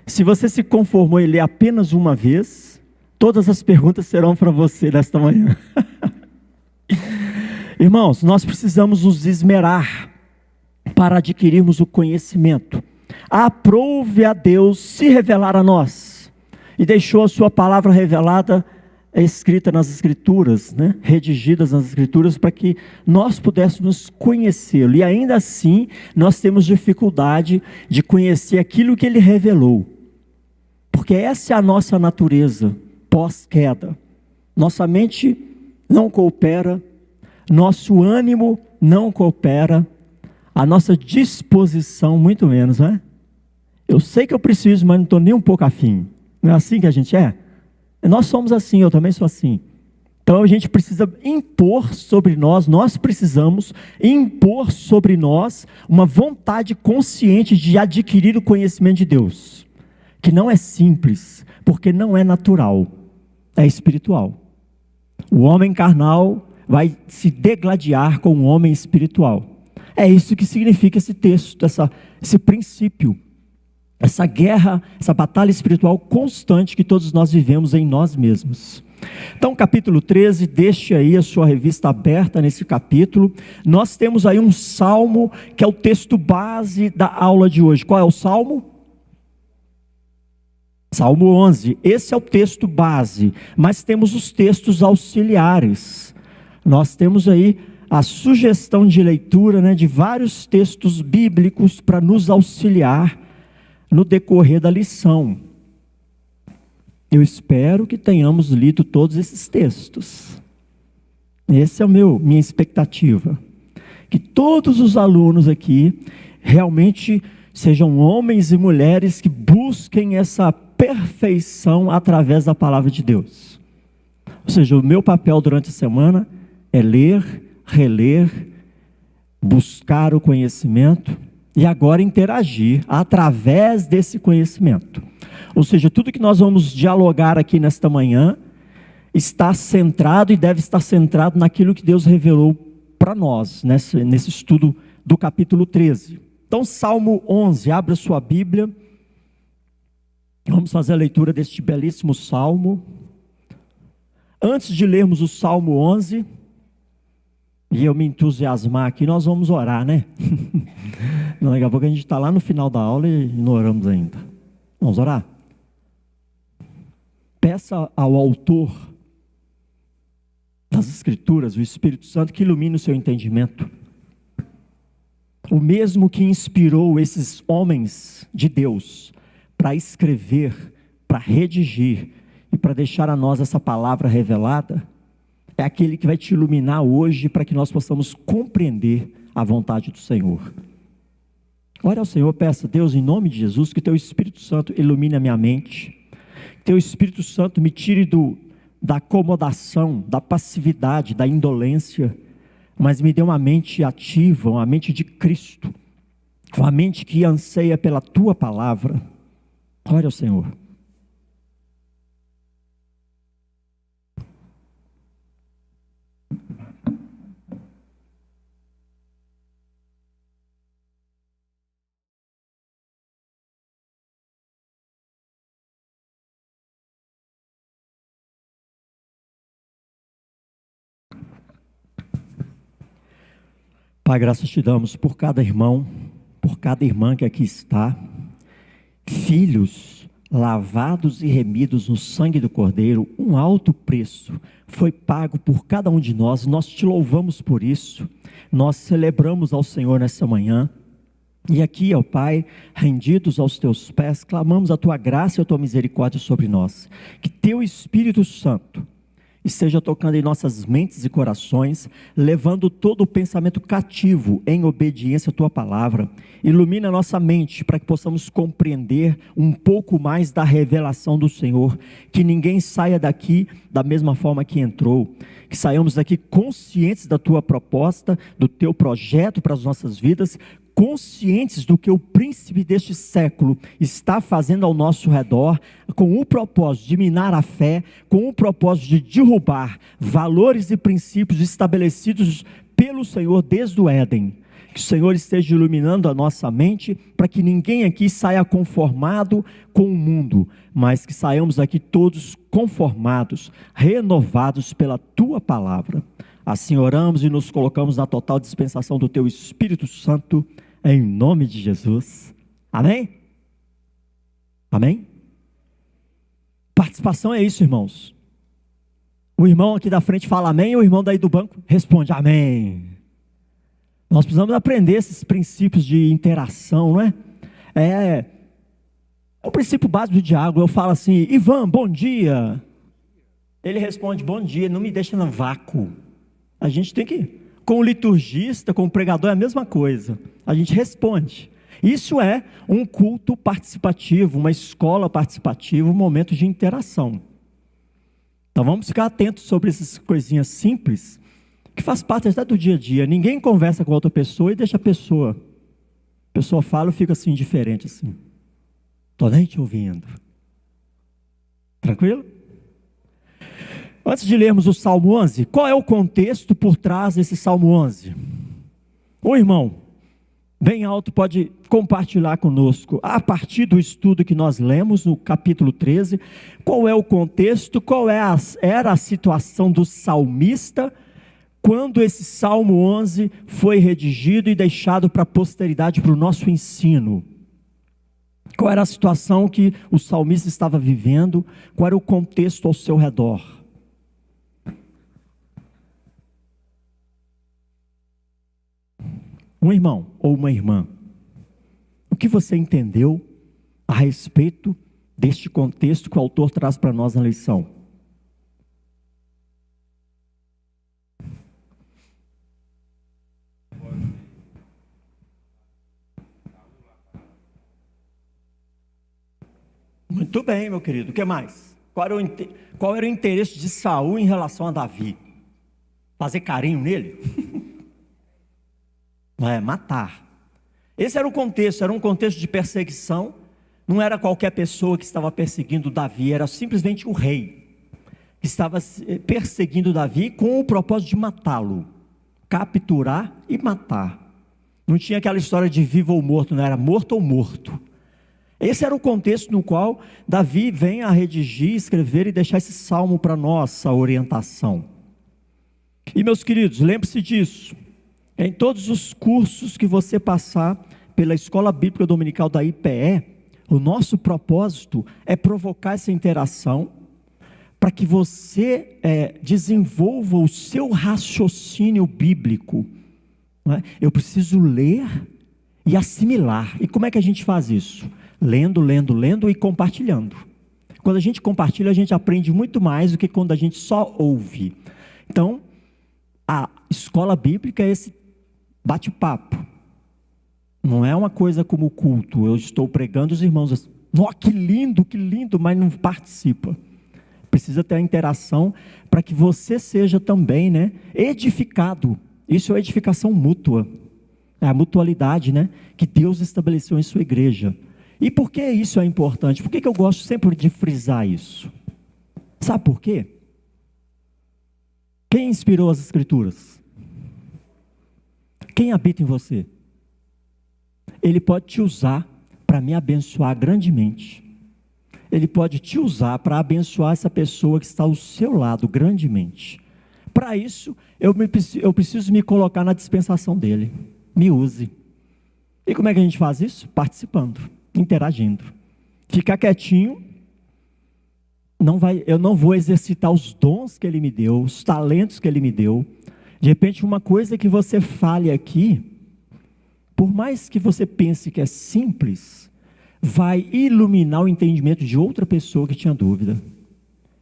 Se você se conformou em ler apenas uma vez, todas as perguntas serão para você nesta manhã. Irmãos, nós precisamos nos esmerar para adquirirmos o conhecimento. Aprove a Deus se revelar a nós, e deixou a sua palavra revelada, escrita nas Escrituras, redigidas nas Escrituras, para que nós pudéssemos conhecê-lo. E ainda assim, nós temos dificuldade de conhecer aquilo que Ele revelou, porque essa é a nossa natureza pós-queda. Nossa mente não coopera, nosso ânimo não coopera, a nossa disposição muito menos, não é? Eu sei que eu preciso, mas não estou nem um pouco afim. Não é assim que a gente é? Nós somos assim, eu também sou assim. Então a gente precisa impor sobre nós precisamos impor sobre nós uma vontade consciente de adquirir o conhecimento de Deus, que não é simples, porque não é natural, é espiritual. O homem carnal vai se degladiar com o homem espiritual. É isso que significa esse texto, esse princípio, essa guerra, essa batalha espiritual constante que todos nós vivemos em nós mesmos. Então, capítulo 13, deixe aí a sua revista aberta nesse capítulo. Nós temos aí um salmo que é o texto base da aula de hoje. Qual é o salmo? Salmo 11. Esse é o texto base, mas temos os textos auxiliares. Nós temos aí a sugestão de leitura, de vários textos bíblicos para nos auxiliar no decorrer da lição. Eu espero que tenhamos lido todos esses textos. Essa é minha expectativa. Que todos os alunos aqui realmente sejam homens e mulheres que busquem essa perfeição através da palavra de Deus. Ou seja, o meu papel durante a semana é ler, reler, buscar o conhecimento e agora interagir através desse conhecimento. Ou seja, tudo que nós vamos dialogar aqui nesta manhã está centrado e deve estar centrado naquilo que Deus revelou para nós, nesse estudo do capítulo 13. Então, Salmo 11, abra sua Bíblia. Vamos fazer a leitura deste belíssimo salmo. Antes de lermos o Salmo 11, e eu me entusiasmar aqui, nós vamos orar, Não, daqui a pouco a gente está lá no final da aula e não oramos ainda. Vamos orar? Peça ao autor das Escrituras, o Espírito Santo, que ilumine o seu entendimento. O mesmo que inspirou esses homens de Deus para escrever, para redigir e para deixar a nós essa palavra revelada, é aquele que vai te iluminar hoje para que nós possamos compreender a vontade do Senhor. Ore ao Senhor, peça, Deus, em nome de Jesus, que Teu Espírito Santo ilumine a minha mente, que Teu Espírito Santo me tire da acomodação, da passividade, da indolência, mas me dê uma mente ativa, uma mente de Cristo, uma mente que anseia pela Tua palavra. Ore ao Senhor. Pai, graças te damos por cada irmão, por cada irmã que aqui está, filhos lavados e remidos no sangue do Cordeiro, um alto preço foi pago por cada um de nós, nós te louvamos por isso, nós celebramos ao Senhor nessa manhã, e aqui, ó Pai, rendidos aos teus pés, clamamos a tua graça e a tua misericórdia sobre nós, que teu Espírito Santo esteja tocando em nossas mentes e corações, levando todo o pensamento cativo em obediência à Tua palavra. Ilumina a nossa mente para que possamos compreender um pouco mais da revelação do Senhor, que ninguém saia daqui da mesma forma que entrou, que saiamos daqui conscientes da Tua proposta, do Teu projeto para as nossas vidas, conscientes do que o príncipe deste século está fazendo ao nosso redor, com o propósito de minar a fé, com o propósito de derrubar valores e princípios estabelecidos pelo Senhor desde o Éden. Que o Senhor esteja iluminando a nossa mente, para que ninguém aqui saia conformado com o mundo, mas que saiamos aqui todos conformados, renovados pela Tua palavra. Assim oramos e nos colocamos na total dispensação do Teu Espírito Santo, em nome de Jesus. Amém? Amém? Participação é isso, irmãos. O irmão aqui da frente fala amém, e o irmão daí do banco responde amém. Nós precisamos aprender esses princípios de interação, não é? É o princípio básico do diálogo. Eu falo assim: Ivan, bom dia. Ele responde bom dia, não me deixa no vácuo. A gente tem que, com o liturgista, com o pregador é a mesma coisa. A gente responde. Isso é um culto participativo, uma escola participativa, um momento de interação. Então vamos ficar atentos sobre essas coisinhas simples, que faz parte até do dia a dia. Ninguém conversa com outra pessoa e deixa a pessoa fala e fica assim, indiferente assim. Estou nem te ouvindo. Tranquilo? Antes de lermos o Salmo 11, qual é o contexto por trás desse Salmo 11? O irmão, bem alto, pode compartilhar conosco, a partir do estudo que nós lemos no capítulo 13, qual é o contexto, era a situação do salmista, quando esse Salmo 11 foi redigido e deixado para a posteridade, para o nosso ensino. Qual era a situação que o salmista estava vivendo, qual era o contexto ao seu redor. Um irmão ou uma irmã, o que você entendeu a respeito deste contexto que o autor traz para nós na lição? Muito bem, meu querido, o que mais? Qual era o interesse de Saul em relação a Davi? Fazer carinho nele? Não é, matar. Esse era o contexto, era um contexto de perseguição. Não era qualquer pessoa que estava perseguindo Davi, era simplesmente o rei que estava perseguindo Davi com o propósito de matá-lo, capturar e matar. Não tinha aquela história de vivo ou morto, não era morto ou morto. Esse era o contexto no qual Davi vem a redigir, escrever e deixar esse salmo para nossa orientação. E meus queridos, lembre-se disso. Em todos os cursos que você passar pela Escola Bíblica Dominical da IPE, o nosso propósito é provocar essa interação para que você desenvolva o seu raciocínio bíblico. Não é? Eu preciso ler e assimilar. E como é que a gente faz isso? Lendo e compartilhando. Quando a gente compartilha, a gente aprende muito mais do que quando a gente só ouve. Então, a escola bíblica é esse bate-papo. Não é uma coisa como o culto. Eu estou pregando, os irmãos assim, oh, que lindo, mas não participa. Precisa ter a interação para que você seja também, né, edificado. Isso é edificação mútua. É a mutualidade, né, que Deus estabeleceu em sua igreja. E por que isso é importante? Por que eu gosto sempre de frisar isso? Sabe por quê? Quem inspirou as Escrituras? Quem habita em você? Ele pode te usar para me abençoar grandemente. Ele pode te usar para abençoar essa pessoa que está ao seu lado grandemente. Para isso, eu preciso me colocar na dispensação dele. Me use. E como é que a gente faz isso? Participando, interagindo. Ficar quietinho, eu não vou exercitar os dons que ele me deu, os talentos que ele me deu. De repente, uma coisa que você fale aqui, por mais que você pense que é simples, vai iluminar o entendimento de outra pessoa que tinha dúvida.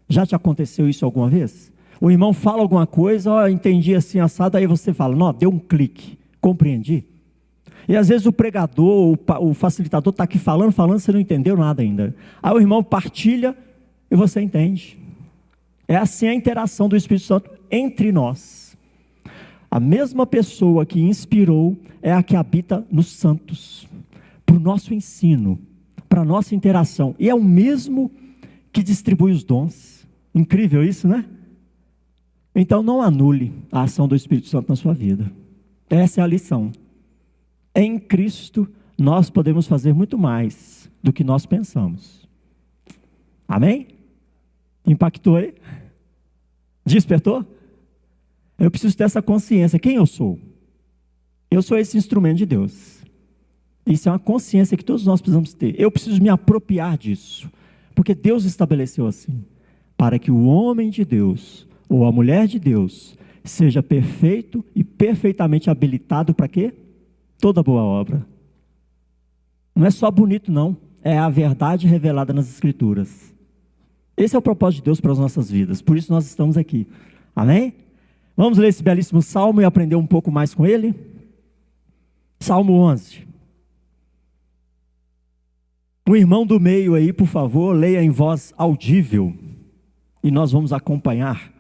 Já te aconteceu isso alguma vez? O irmão fala alguma coisa, ó, entendi assim, assado, aí você fala, não, deu um clique, compreendi. E às vezes o pregador, o facilitador está aqui falando, você não entendeu nada ainda. Aí o irmão partilha e você entende. É assim a interação do Espírito Santo entre nós. A mesma pessoa que inspirou é a que habita nos santos, para o nosso ensino, para a nossa interação. E é o mesmo que distribui os dons. Incrível isso, né? Então não anule a ação do Espírito Santo na sua vida. Essa é a lição. Em Cristo, nós podemos fazer muito mais do que nós pensamos. Amém? Impactou aí? Despertou? Eu preciso ter essa consciência. Quem eu sou? Eu sou esse instrumento de Deus. Isso é uma consciência que todos nós precisamos ter. Eu preciso me apropriar disso. Porque Deus estabeleceu assim. Para que o homem de Deus, ou a mulher de Deus, seja perfeito e perfeitamente habilitado para quê? Toda boa obra. Não é só bonito não. É a verdade revelada nas Escrituras. Esse é o propósito de Deus para as nossas vidas. Por isso nós estamos aqui. Amém? Vamos ler esse belíssimo salmo e aprender um pouco mais com ele? Salmo 11. O irmão do meio aí, por favor, leia em voz audível. E nós vamos acompanhar.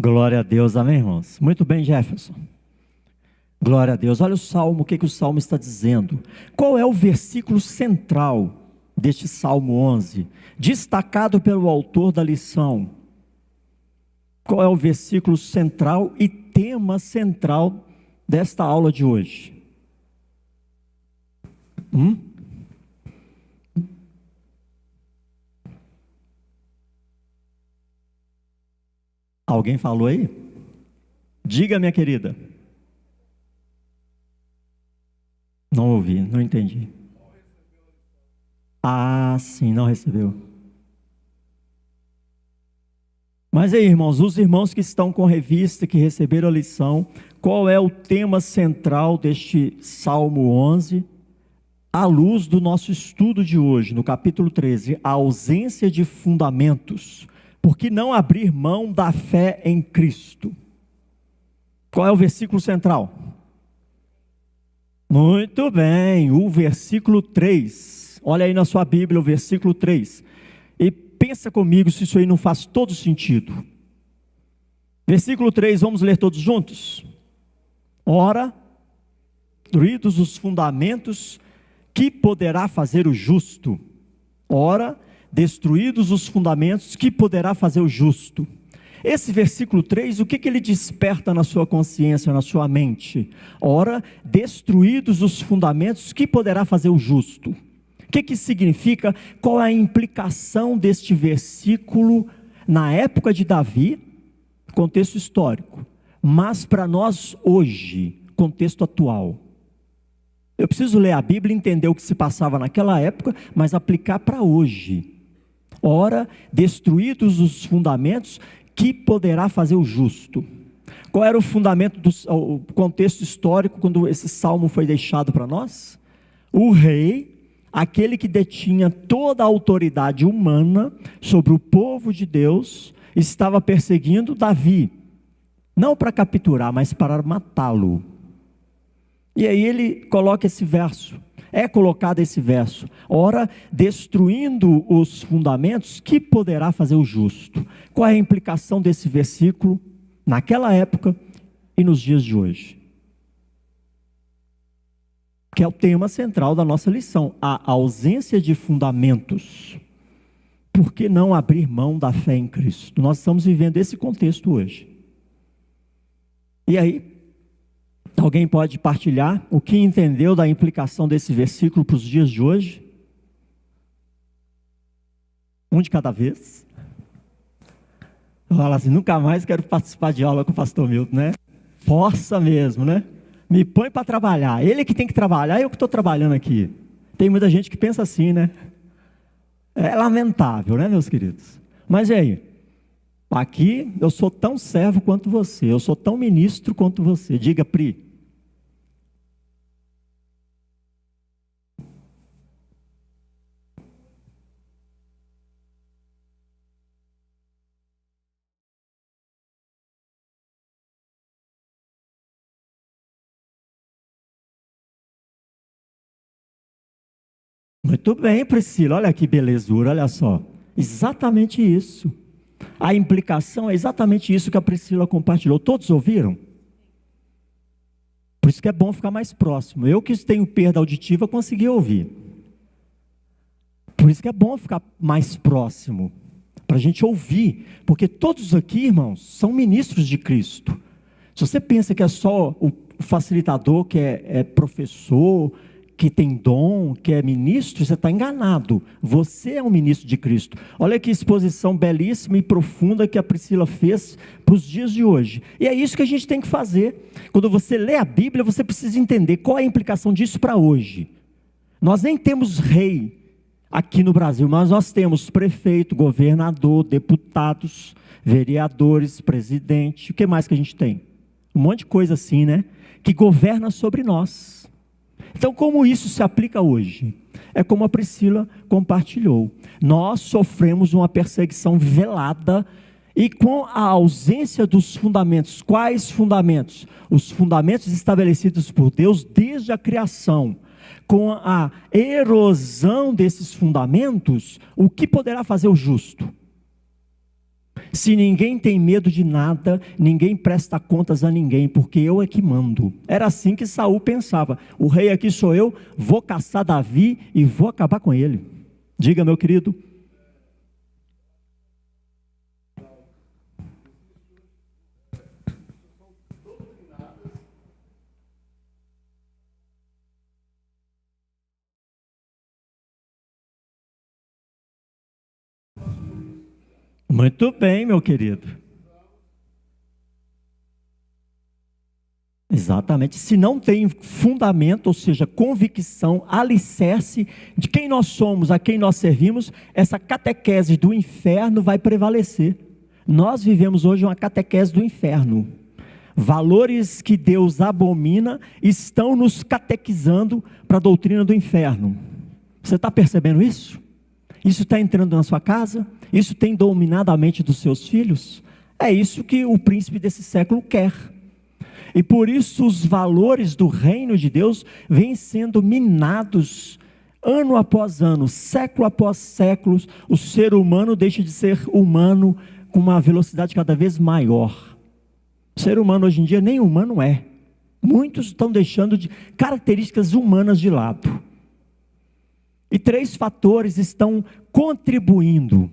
Glória a Deus, amém, irmãos? Muito bem, Jefferson. Glória a Deus. Olha o salmo, o que o salmo está dizendo. Qual é o versículo central deste salmo 11? Destacado pelo autor da lição. Qual é o versículo central e tema central desta aula de hoje? Alguém falou aí? Diga, minha querida. Não ouvi, não entendi. Ah, sim, não recebeu. Mas aí, irmãos, os irmãos que estão com revista, que receberam a lição, qual é o tema central deste Salmo 11? À luz do nosso estudo de hoje, no capítulo 13, a ausência de fundamentos. Por que não abrir mão da fé em Cristo? Qual é o versículo central? Muito bem, o versículo 3. Olha aí na sua Bíblia o versículo 3. E pensa comigo se isso aí não faz todo sentido. Versículo 3, vamos ler todos juntos? Ora, destruídos os fundamentos, que poderá fazer o justo? Ora, destruídos os fundamentos, que poderá fazer o justo? Esse versículo 3, o que ele desperta na sua consciência, na sua mente? Ora, destruídos os fundamentos, que poderá fazer o justo? O que significa? Qual é a implicação deste versículo na época de Davi, contexto histórico, mas para nós hoje, contexto atual? Eu preciso ler a Bíblia e entender o que se passava naquela época, mas aplicar para hoje. Ora, destruídos os fundamentos, que poderá fazer o justo? Qual era o fundamento o contexto histórico quando esse salmo foi deixado para nós? O rei, aquele que detinha toda a autoridade humana sobre o povo de Deus, estava perseguindo Davi, não para capturar, mas para matá-lo. E aí ele coloca esse verso, é colocado esse verso: ora, destruindo os fundamentos, que poderá fazer o justo? Qual é a implicação desse versículo naquela época e nos dias de hoje? Que é o tema central da nossa lição, a ausência de fundamentos. Por que não abrir mão da fé em Cristo? Nós estamos vivendo esse contexto hoje. E aí, alguém pode partilhar o que entendeu da implicação desse versículo para os dias de hoje? Um de cada vez. Fala assim, nunca mais quero participar de aula com o pastor Milton, né? Força mesmo, né? Me põe para trabalhar. Ele que tem que trabalhar, eu que estou trabalhando aqui. Tem muita gente que pensa assim, né? É lamentável, né, meus queridos? Mas e aí? Aqui eu sou tão servo quanto você, eu sou tão ministro quanto você. Diga, Pri. Muito bem, Priscila, olha que belezura, olha só. Exatamente isso. A implicação é exatamente isso que a Priscila compartilhou. Todos ouviram? Por isso que é bom ficar mais próximo. Eu que tenho perda auditiva, consegui ouvir. Por isso que é bom ficar mais próximo, para a gente ouvir. Porque todos aqui, irmãos, são ministros de Cristo. Se você pensa que é só o facilitador, que é professor, que tem dom, que é ministro, você está enganado. Você é um ministro de Cristo. Olha que exposição belíssima e profunda que a Priscila fez para os dias de hoje. E é isso que a gente tem que fazer. Quando você lê a Bíblia, você precisa entender qual é a implicação disso para hoje. Nós nem temos rei aqui no Brasil, mas nós temos prefeito, governador, deputados, vereadores, presidente. O que mais que a gente tem? Um monte de coisa assim, né? Que governa sobre nós. Então, como isso se aplica hoje? É como a Priscila compartilhou. Nós sofremos uma perseguição velada e com a ausência dos fundamentos. Quais fundamentos? Os fundamentos estabelecidos por Deus desde a criação. Com a erosão desses fundamentos, o que poderá fazer o justo? Se ninguém tem medo de nada, ninguém presta contas a ninguém, porque eu é que mando. Era assim que Saul pensava. O rei aqui sou eu, vou caçar Davi e vou acabar com ele. Diga, meu querido. Muito bem, meu querido. Exatamente. Se não tem fundamento, ou seja, convicção, alicerce de quem nós somos, a quem nós servimos, essa catequese do inferno vai prevalecer. Nós vivemos hoje uma catequese do inferno. Valores que Deus abomina estão nos catequizando para a doutrina do inferno. Você está percebendo isso? Isso está entrando na sua casa? Isso tem dominado a mente dos seus filhos? É isso que o príncipe desse século quer. E por isso os valores do reino de Deus vêm sendo minados ano após ano, século após século. O ser humano deixa de ser humano com uma velocidade cada vez maior. O ser humano hoje em dia nem humano é. Muitos estão deixando de características humanas de lado. E 3 fatores estão contribuindo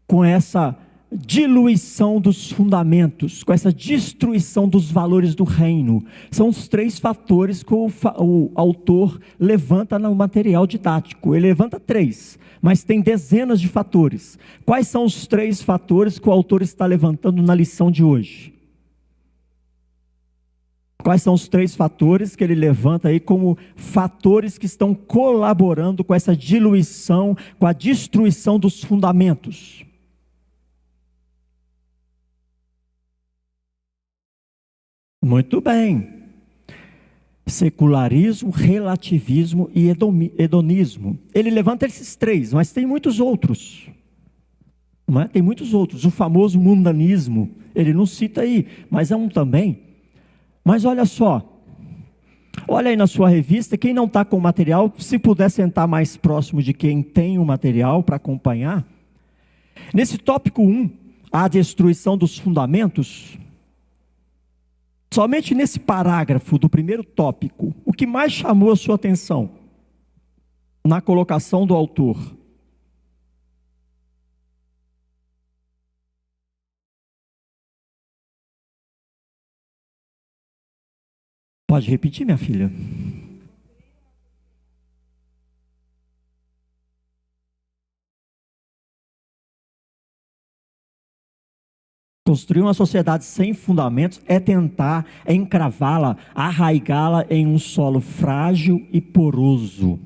com essa diluição dos fundamentos, com essa destruição dos valores do reino. São os 3 fatores que o autor levanta no material didático. Ele levanta 3, mas tem dezenas de fatores. Quais são os 3 fatores que o autor está levantando na lição de hoje? Quais são os 3 fatores que ele levanta aí como fatores que estão colaborando com essa diluição, com a destruição dos fundamentos? Muito bem. Secularismo, relativismo e hedonismo. Ele levanta esses 3, mas tem muitos outros. Não é? Tem muitos outros. O famoso mundanismo, ele não cita aí, mas é um também. Mas olha só, olha aí na sua revista, quem não está com o material, se puder sentar mais próximo de quem tem o material para acompanhar. Nesse tópico 1, a destruição dos fundamentos, somente nesse parágrafo do primeiro tópico, o que mais chamou a sua atenção na colocação do autor? Pode repetir, minha filha? Construir uma sociedade sem fundamentos é tentar encravá-la, arraigá-la em um solo frágil e poroso.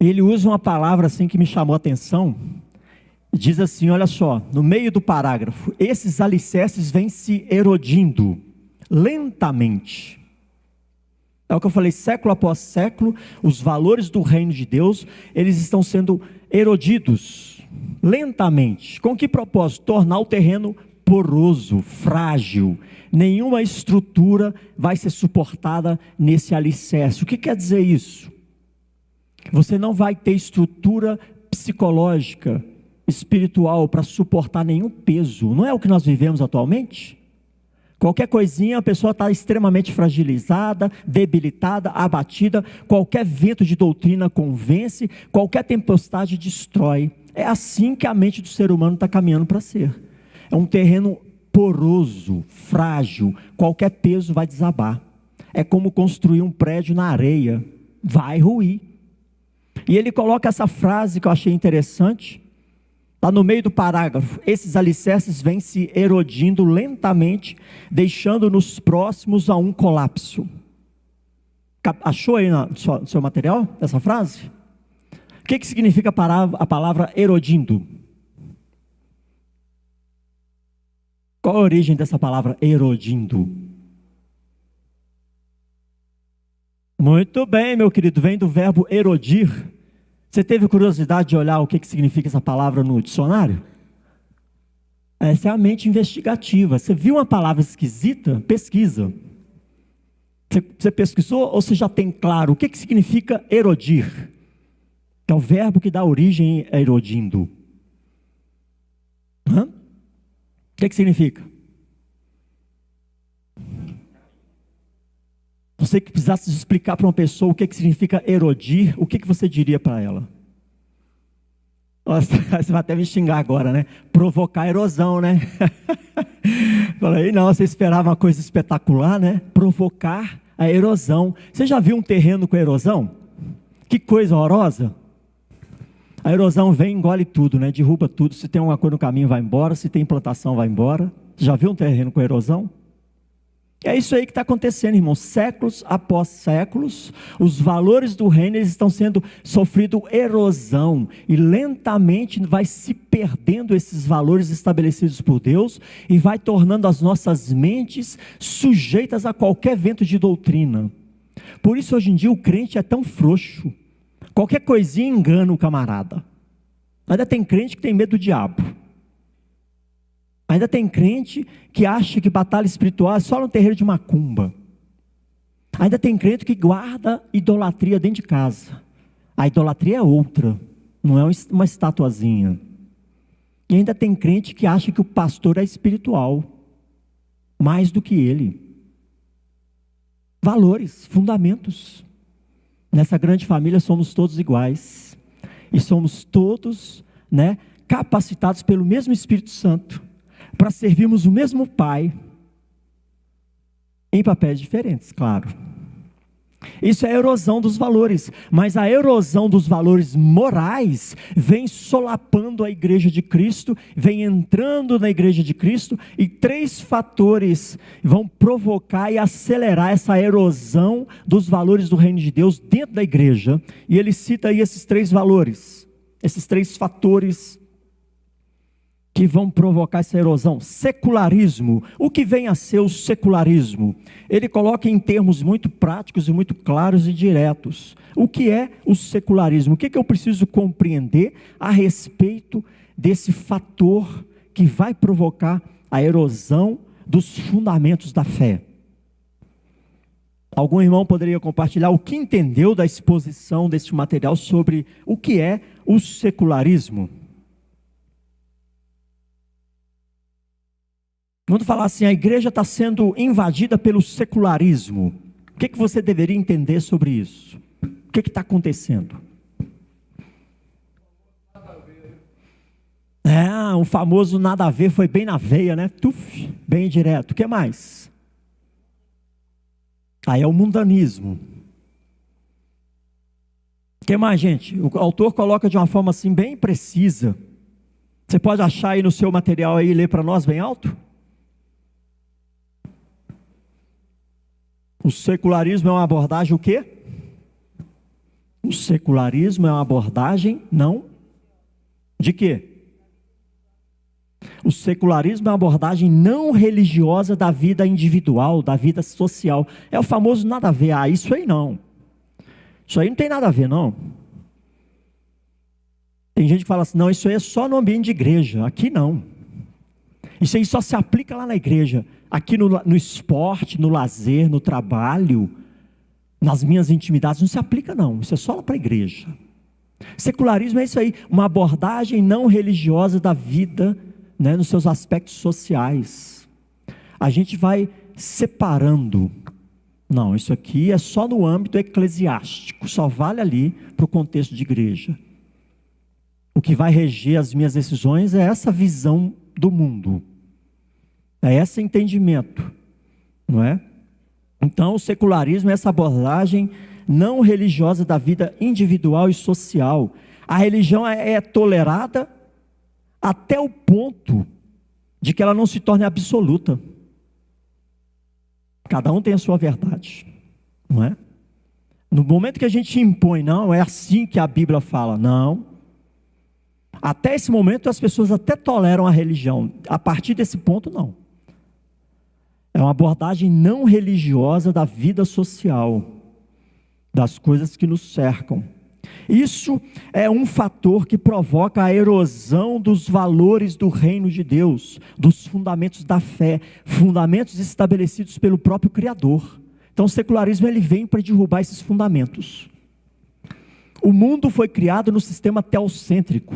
Ele usa uma palavra assim que me chamou a atenção. Diz assim, olha só, no meio do parágrafo: esses alicerces vêm se erodindo lentamente. É o que eu falei, século após século, os valores do reino de Deus, eles estão sendo erodidos lentamente. Com que propósito? Tornar o terreno poroso, frágil. Nenhuma estrutura vai ser suportada nesse alicerce. O que quer dizer isso? Você não vai ter estrutura psicológica, espiritual, para suportar nenhum peso. Não é o que nós vivemos atualmente? Qualquer coisinha, a pessoa está extremamente fragilizada, debilitada, abatida. Qualquer vento de doutrina convence, qualquer tempestade destrói. É assim que a mente do ser humano está caminhando para ser. É um terreno poroso, frágil, qualquer peso vai desabar. É como construir um prédio na areia, vai ruir. E ele coloca essa frase que eu achei interessante, está no meio do parágrafo: esses alicerces vêm se erodindo lentamente, deixando-nos próximos a um colapso. Achou aí no seu material essa frase? O que significa a palavra erodindo? Qual a origem dessa palavra erodindo? Muito bem, meu querido, vem do verbo erodir. Você teve curiosidade de olhar o que significa essa palavra no dicionário? Essa é a mente investigativa. Você viu uma palavra esquisita? Pesquisa. Você pesquisou ou você já tem claro o que significa erodir? Que é o verbo que dá origem a erodindo. O que significa? Você que precisasse explicar para uma pessoa o que significa erodir, o que você diria para ela? Nossa, você vai até me xingar agora, né? Provocar erosão, né? Falei, não, você esperava uma coisa espetacular, né? Provocar a erosão. Você já viu um terreno com erosão? Que coisa horrorosa. A erosão vem e engole tudo, né? Derruba tudo. Se tem uma coisa no caminho, vai embora. Se tem plantação, vai embora. Já viu um terreno com erosão? É isso aí que está acontecendo, irmãos. Séculos após séculos, os valores do reino eles estão sendo sofrendo erosão. E lentamente vai se perdendo esses valores estabelecidos por Deus. E vai tornando as nossas mentes sujeitas a qualquer vento de doutrina. Por isso hoje em dia o crente é tão frouxo. Qualquer coisinha engana o camarada. Ainda tem crente que tem medo do diabo. Ainda tem crente que acha que batalha espiritual é só no terreiro de macumba. Ainda tem crente que guarda idolatria dentro de casa. A idolatria é outra, não é uma estatuazinha. E ainda tem crente que acha que o pastor é espiritual, mais do que ele. Valores, fundamentos. Nessa grande família somos todos iguais. E somos todos, capacitados pelo mesmo Espírito Santo, para servirmos o mesmo Pai, em papéis diferentes, claro. Isso é a erosão dos valores, mas a erosão dos valores morais vem solapando a igreja de Cristo, vem entrando na igreja de Cristo, e 3 fatores vão provocar e acelerar essa erosão dos valores do reino de Deus dentro da igreja, e ele cita aí esses 3 valores, esses 3 fatores que vão provocar essa erosão. Secularismo. O que vem a ser o secularismo? Ele coloca em termos muito práticos e muito claros e diretos. O que é o secularismo? O que eu preciso compreender a respeito desse fator que vai provocar a erosão dos fundamentos da fé? Algum irmão poderia compartilhar o que entendeu da exposição desse material sobre o que é o secularismo? Quando falar assim, a igreja está sendo invadida pelo secularismo, o que você deveria entender sobre isso? O que está acontecendo? O famoso nada a ver foi bem na veia, né? Tuf, bem direto. O que mais? Aí é o mundanismo. O que mais, gente? O autor coloca de uma forma assim bem precisa. Você pode achar aí no seu material aí e ler para nós bem alto? O secularismo é uma abordagem o quê? O secularismo é uma abordagem não de quê? O secularismo é uma abordagem não religiosa da vida individual, da vida social. É o famoso nada a ver. Ah, isso aí não. Isso aí não tem nada a ver, não. Tem gente que fala assim, não, isso aí é só no ambiente de igreja. Aqui não. Isso aí só se aplica lá na igreja. Aqui no esporte, no lazer, no trabalho, nas minhas intimidades, não se aplica não. Isso é só lá para a igreja. Secularismo é isso aí, uma abordagem não religiosa da vida, né, nos seus aspectos sociais. A gente vai separando. Não, isso aqui é só no âmbito eclesiástico, só vale ali para o contexto de igreja. O que vai reger as minhas decisões é essa visão do mundo, é esse entendimento, não é? Então o secularismo é essa abordagem não religiosa da vida individual e social. A religião é tolerada até o ponto de que ela não se torne absoluta. Cada um tem a sua verdade, não é? No momento que a gente impõe, não, é assim que a Bíblia fala, não. Até esse momento as pessoas até toleram a religião, a partir desse ponto não. É uma abordagem não religiosa da vida social, das coisas que nos cercam. Isso é um fator que provoca a erosão dos valores do reino de Deus, dos fundamentos da fé, fundamentos estabelecidos pelo próprio Criador. Então o secularismo ele vem para derrubar esses fundamentos. O mundo foi criado no sistema teocêntrico.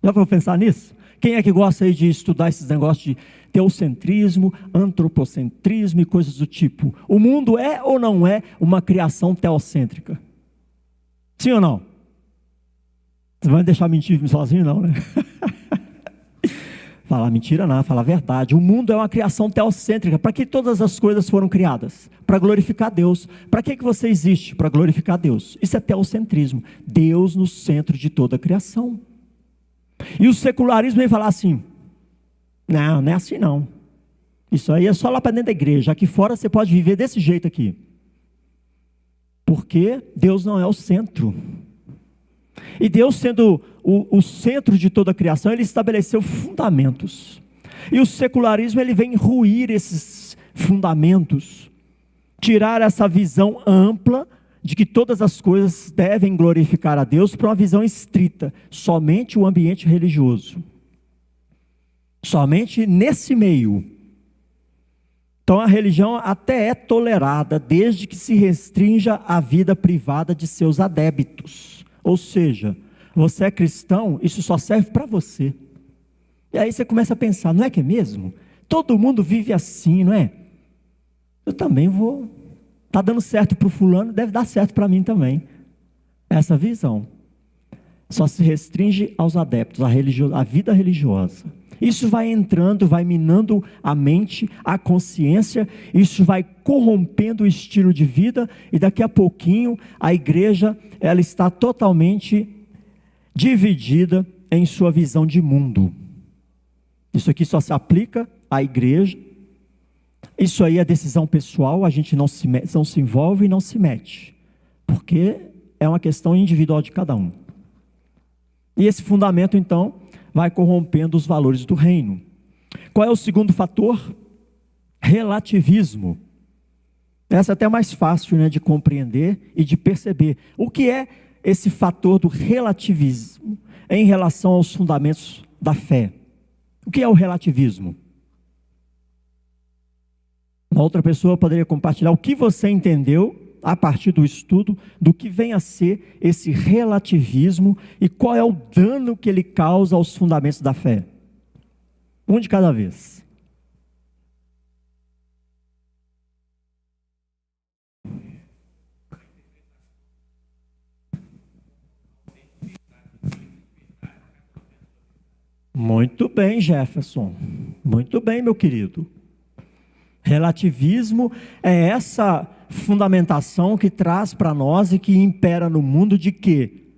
Já vou pensar nisso? Quem é que gosta aí de estudar esses negócios de teocentrismo, antropocentrismo e coisas do tipo? O mundo é ou não é uma criação teocêntrica? Sim ou não? Você vai me deixar mentir sozinho não, né? Falar mentira não, falar a verdade. O mundo é uma criação teocêntrica. Para que todas as coisas foram criadas? Para glorificar Deus. Para que você existe? Para glorificar Deus. Isso é teocentrismo. Deus no centro de toda a criação. E o secularismo vem falar assim, não, não é assim não. Isso aí é só lá para dentro da igreja. Aqui fora você pode viver desse jeito aqui. Porque Deus não é o centro. E Deus sendo o centro de toda a criação, Ele estabeleceu fundamentos. E o secularismo ele vem ruir esses fundamentos. Tirar essa visão ampla de que todas as coisas devem glorificar a Deus para uma visão estrita, somente o ambiente religioso. Somente nesse meio. Então a religião até é tolerada, desde que se restrinja a vida privada de seus adébitos. Ou seja, você é cristão, isso só serve para você. E aí você começa a pensar, não é que é mesmo? Todo mundo vive assim, não é? Eu também vou... Está dando certo para o fulano, deve dar certo para mim também. Essa visão. Só se restringe aos adeptos, à vida religiosa. Isso vai entrando, vai minando a mente, a consciência, isso vai corrompendo o estilo de vida, e daqui a pouquinho a igreja ela está totalmente dividida em sua visão de mundo. Isso aqui só se aplica à igreja. Isso aí é decisão pessoal, a gente não se envolve e não se mete, porque é uma questão individual de cada um. E esse fundamento então vai corrompendo os valores do reino. Qual é o segundo fator? Relativismo. Essa é até mais fácil, né, de compreender e de perceber. O que é esse fator do relativismo em relação aos fundamentos da fé? O que é o relativismo? Uma outra pessoa poderia compartilhar o que você entendeu a partir do estudo do que vem a ser esse relativismo e qual é o dano que ele causa aos fundamentos da fé. Um de cada vez. Muito bem, Jefferson. Muito bem, meu querido. Relativismo é essa fundamentação que traz para nós e que impera no mundo de que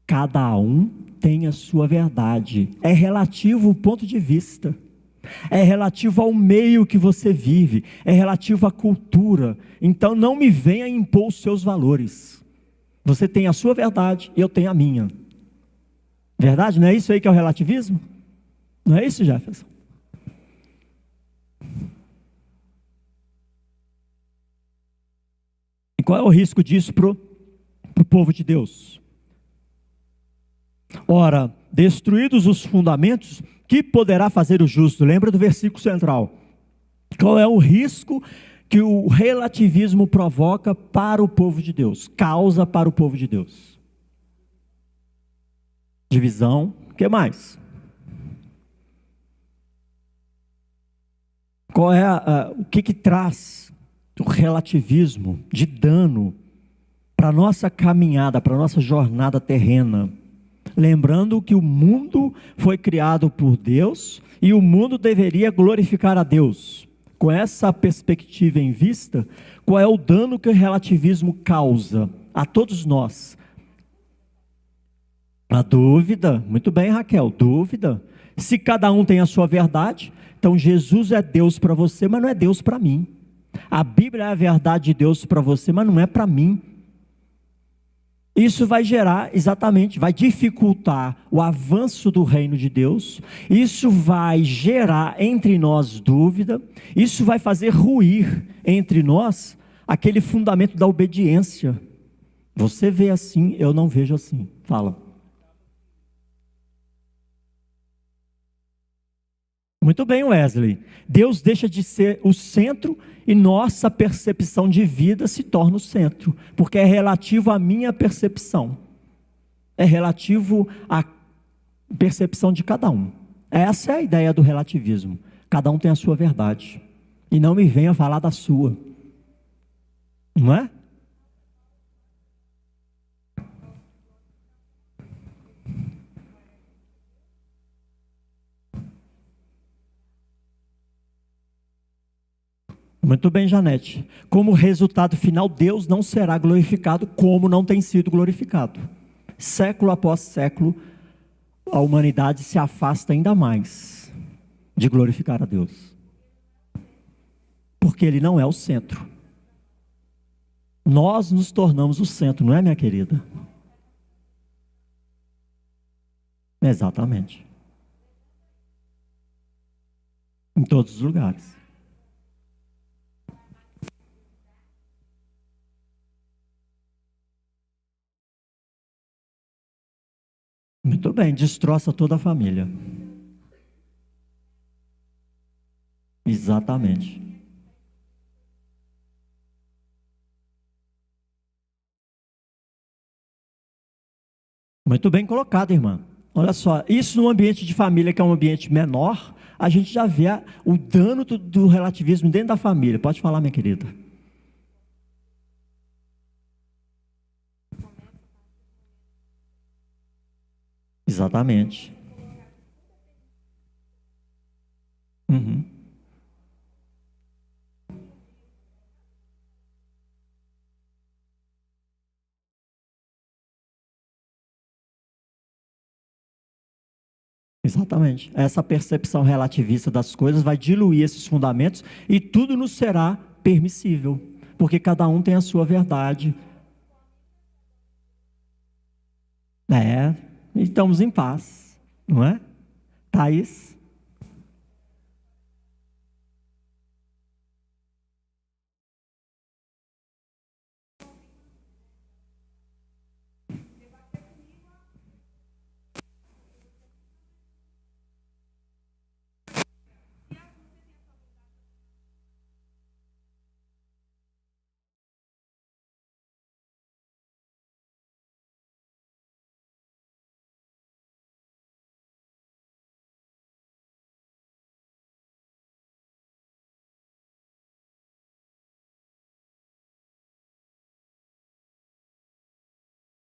cada um tem a sua verdade. É relativo ao ponto de vista. É relativo ao meio que você vive. É relativo à cultura. Então não me venha impor os seus valores. Você tem a sua verdade e eu tenho a minha. Verdade? Não é isso aí que é o relativismo? Não é isso, Jefferson? E qual é o risco disso para o povo de Deus? Ora, destruídos os fundamentos, que poderá fazer o justo? Lembra do versículo central. Qual é o risco que o relativismo provoca para o povo de Deus? Causa para o povo de Deus. Divisão. O que mais? Qual é o que traz o relativismo de dano para a nossa caminhada, para a nossa jornada terrena? Lembrando que o mundo foi criado por Deus e o mundo deveria glorificar a Deus. Com essa perspectiva em vista, qual é o dano que o relativismo causa a todos nós? A dúvida. Muito bem, Raquel, dúvida. Se cada um tem a sua verdade, então Jesus é Deus para você, mas não é Deus para mim. A Bíblia é a verdade de Deus para você, mas não é para mim. Isso vai gerar, exatamente, vai dificultar o avanço do reino de Deus. Isso vai gerar entre nós dúvida. Isso vai fazer ruir entre nós aquele fundamento da obediência. Você vê assim, eu não vejo assim. Fala. Muito bem, Wesley. Deus deixa de ser o centro e nossa percepção de vida se torna o centro, porque é relativo à minha percepção, é relativo à percepção de cada um. Essa é a ideia do relativismo. Cada um tem a sua verdade, e não me venha falar da sua, não é? Muito bem, Janete. Como resultado final, Deus não será glorificado como não tem sido glorificado. Século após século, a humanidade se afasta ainda mais de glorificar a Deus. Porque Ele não é o centro. Nós nos tornamos o centro, não é, minha querida? Exatamente. Em todos os lugares. Muito bem, destroça toda a família. Exatamente. Muito bem colocado, irmã. Olha só, isso no ambiente de família, que é um ambiente menor, a gente já vê o dano do relativismo dentro da família. Pode falar, minha querida. Exatamente. Uhum. Exatamente. Essa percepção relativista das coisas vai diluir esses fundamentos e tudo nos será permissível, porque cada um tem a sua verdade. É, e estamos em paz, não é? Thaís?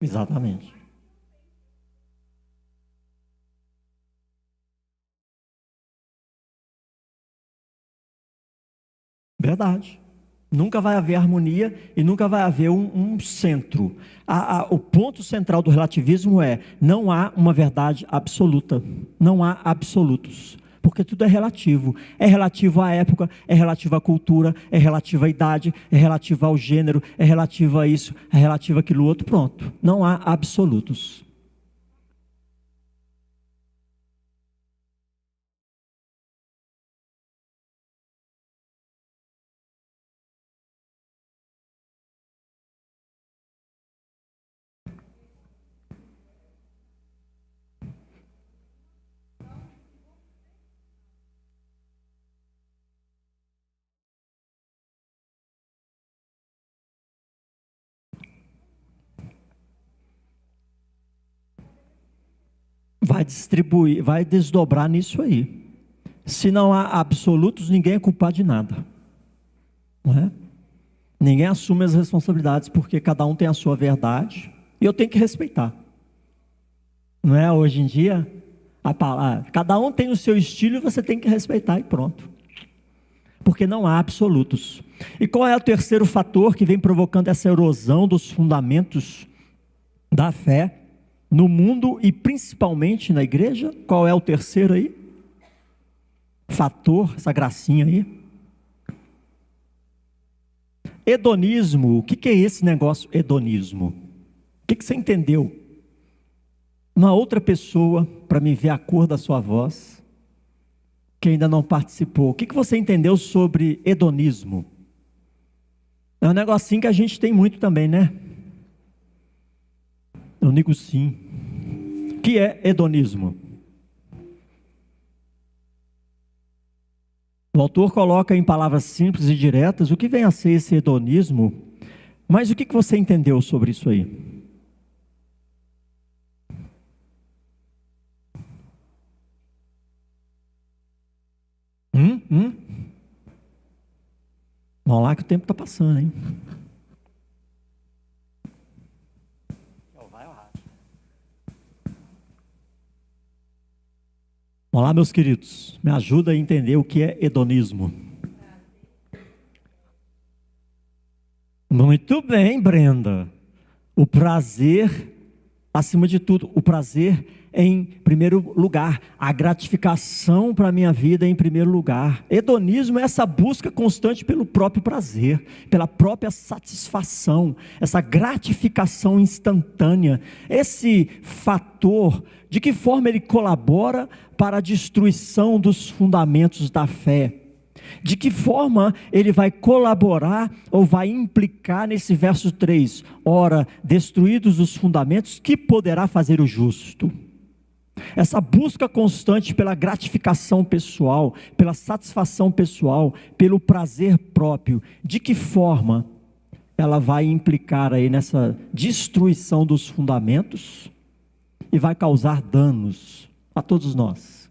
Exatamente. Verdade. Nunca vai haver harmonia e nunca vai haver um centro. O ponto central do relativismo é: não há uma verdade absoluta, não há absolutos. Porque tudo é relativo à época, é relativo à cultura, é relativo à idade, é relativo ao gênero, é relativo a isso, é relativo àquilo outro, pronto. Não há absolutos. Vai distribuir, vai desdobrar nisso aí. Se não há absolutos, ninguém é culpado de nada. Não é? Ninguém assume as responsabilidades, porque cada um tem a sua verdade, e eu tenho que respeitar. Não é? Hoje em dia, cada um tem o seu estilo e você tem que respeitar e pronto. Porque não há absolutos. E qual é o terceiro fator que vem provocando essa erosão dos fundamentos da fé no mundo e principalmente na igreja? Qual é o terceiro aí? Fator, essa gracinha aí. Hedonismo. O que é esse negócio hedonismo? O que você entendeu? Uma outra pessoa, para me ver a cor da sua voz, que ainda não participou. O que você entendeu sobre hedonismo? É um negocinho que a gente tem muito também, né? Eu digo sim. O que é hedonismo? O autor coloca em palavras simples e diretas o que vem a ser esse hedonismo, mas o que você entendeu sobre isso aí? Vamos lá que o tempo está passando, hein? Vamos lá, meus queridos, me ajuda a entender o que é hedonismo. Muito bem, Brenda. O prazer, acima de tudo, o prazer em primeiro lugar, a gratificação para a minha vida em primeiro lugar. Hedonismo é essa busca constante pelo próprio prazer, pela própria satisfação, essa gratificação instantânea, esse fator, de que forma ele colabora para a destruição dos fundamentos da fé. De que forma ele vai colaborar ou vai implicar nesse verso 3? Ora, destruídos os fundamentos, que poderá fazer o justo? Essa busca constante pela gratificação pessoal, pela satisfação pessoal, pelo prazer próprio, de que forma ela vai implicar aí nessa destruição dos fundamentos e vai causar danos a todos nós?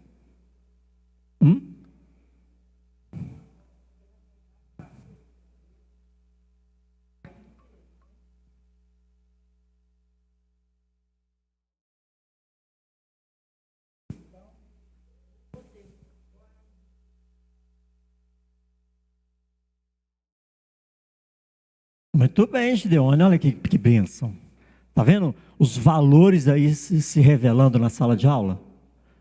Muito bem, Gideone, olha que bênção. Está vendo os valores aí se revelando na sala de aula?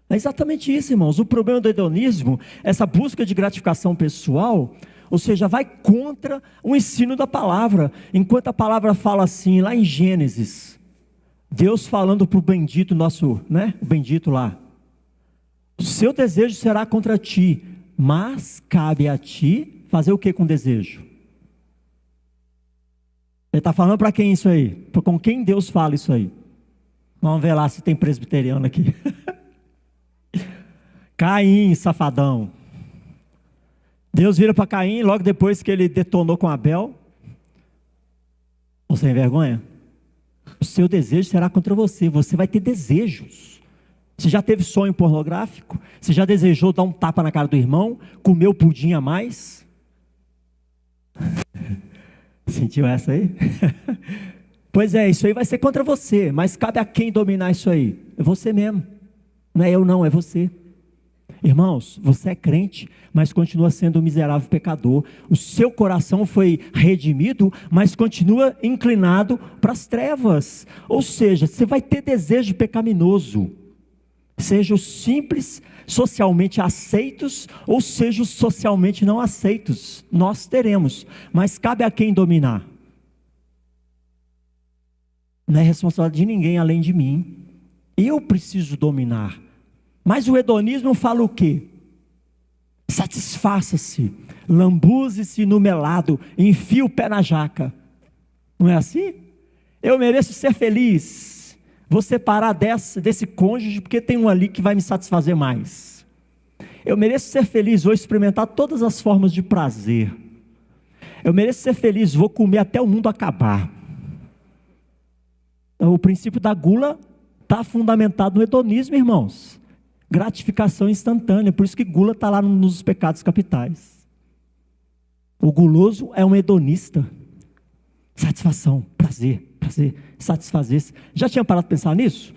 É exatamente isso, irmãos. O problema do hedonismo, essa busca de gratificação pessoal, ou seja, vai contra o ensino da palavra. Enquanto a palavra fala assim, lá em Gênesis, Deus falando para o bendito nosso, né? O bendito lá. O seu desejo será contra ti, mas cabe a ti fazer o que com o desejo? Ele está falando para quem isso aí? Com quem Deus fala isso aí? Vamos ver lá se tem presbiteriano aqui. Caim, safadão. Deus vira para Caim logo depois que ele detonou com Abel. Ou sem vergonha? O seu desejo será contra você. Você vai ter desejos. Você já teve sonho pornográfico? Você já desejou dar um tapa na cara do irmão? Comeu pudim a mais? Sentiu essa aí? Pois é, isso aí vai ser contra você. Mas cabe a quem dominar isso aí? É você mesmo. Não é eu não, é você. Irmãos, você é crente, mas continua sendo um miserável pecador. O seu coração foi redimido, mas continua inclinado para as trevas. Ou seja, você vai ter desejo pecaminoso. Sejam simples, socialmente aceitos, ou sejam socialmente não aceitos. Nós teremos, mas cabe a quem dominar? Não é responsabilidade de ninguém além de mim. Eu preciso dominar. Mas o hedonismo fala o quê? Satisfaça-se, lambuze-se no melado, enfie o pé na jaca. Não é assim? Eu mereço ser feliz. Vou separar desse cônjuge porque tem um ali que vai me satisfazer mais. Eu mereço ser feliz, vou experimentar todas as formas de prazer. Eu mereço ser feliz, vou comer até o mundo acabar. O princípio da gula está fundamentado no hedonismo, irmãos. Gratificação instantânea, por isso que gula está lá nos pecados capitais. O guloso é um hedonista. Satisfação, prazer, satisfazer-se. Já tinha parado de pensar nisso?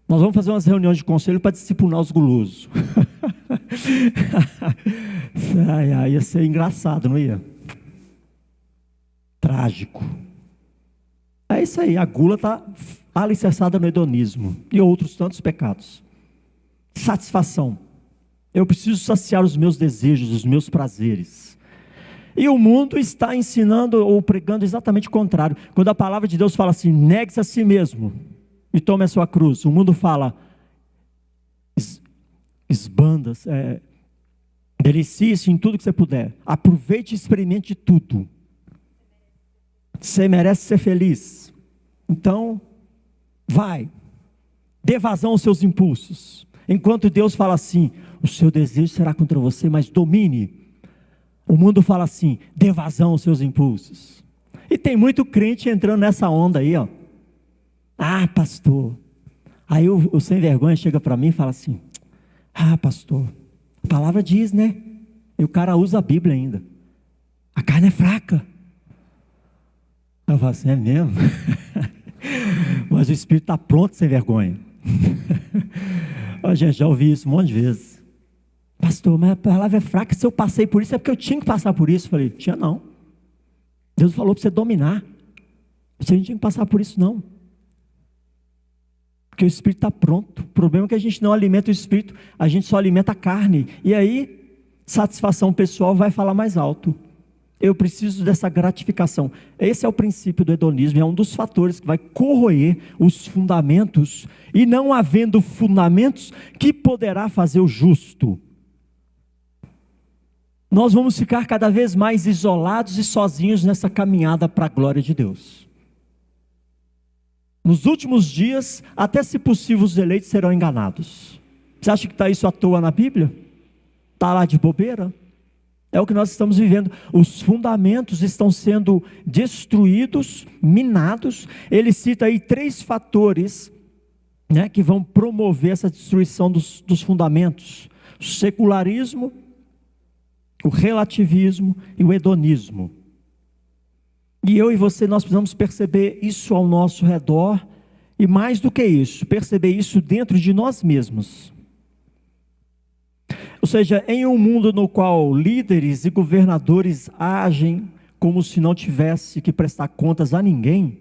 Nós vamos fazer umas reuniões de conselho para disciplinar os gulosos. Ia ser engraçado, não ia? Trágico. É isso aí, a gula está alicerçada no hedonismo e outros tantos pecados. Satisfação. Eu preciso saciar os meus desejos, os meus prazeres. E o mundo está ensinando ou pregando exatamente o contrário. Quando a palavra de Deus fala assim, negue-se a si mesmo e tome a sua cruz. O mundo fala, esbanda, delicie-se em tudo que você puder. Aproveite e experimente de tudo. Você merece ser feliz. Então, vai. Dê vazão aos seus impulsos. Enquanto Deus fala assim, o seu desejo será contra você, mas domine. O mundo fala assim, dê vazão aos seus impulsos. E tem muito crente entrando nessa onda aí, ó. Ah, pastor. Aí o sem vergonha chega para mim e fala assim, ah, pastor, a palavra diz, né? E o cara usa a Bíblia ainda. A carne é fraca. Eu falo assim, é mesmo? Mas o Espírito está pronto, sem vergonha. Gente, já ouvi isso um monte de vezes. Pastor, mas a palavra é fraca, se eu passei por isso, é porque eu tinha que passar por isso. Eu falei, tinha não. Deus falou para você dominar. Você não tinha que passar por isso não. Porque o Espírito está pronto. O problema é que a gente não alimenta o Espírito, a gente só alimenta a carne. E aí, satisfação pessoal vai falar mais alto. Eu preciso dessa gratificação. Esse é o princípio do hedonismo, é um dos fatores que vai corroer os fundamentos, e não havendo fundamentos, que poderá fazer o justo? Nós vamos ficar cada vez mais isolados e sozinhos nessa caminhada para a glória de Deus. Nos últimos dias, até se possível, os eleitos serão enganados. Você acha que está isso à toa na Bíblia? Está lá de bobeira? É o que nós estamos vivendo. Os fundamentos estão sendo destruídos, minados. Ele cita aí 3 fatores, né, que vão promover essa destruição dos fundamentos: o secularismo, o relativismo e o hedonismo. E eu e você, nós precisamos perceber isso ao nosso redor, e mais do que isso, perceber isso dentro de nós mesmos. Ou seja, em um mundo no qual líderes e governadores agem como se não tivesse que prestar contas a ninguém,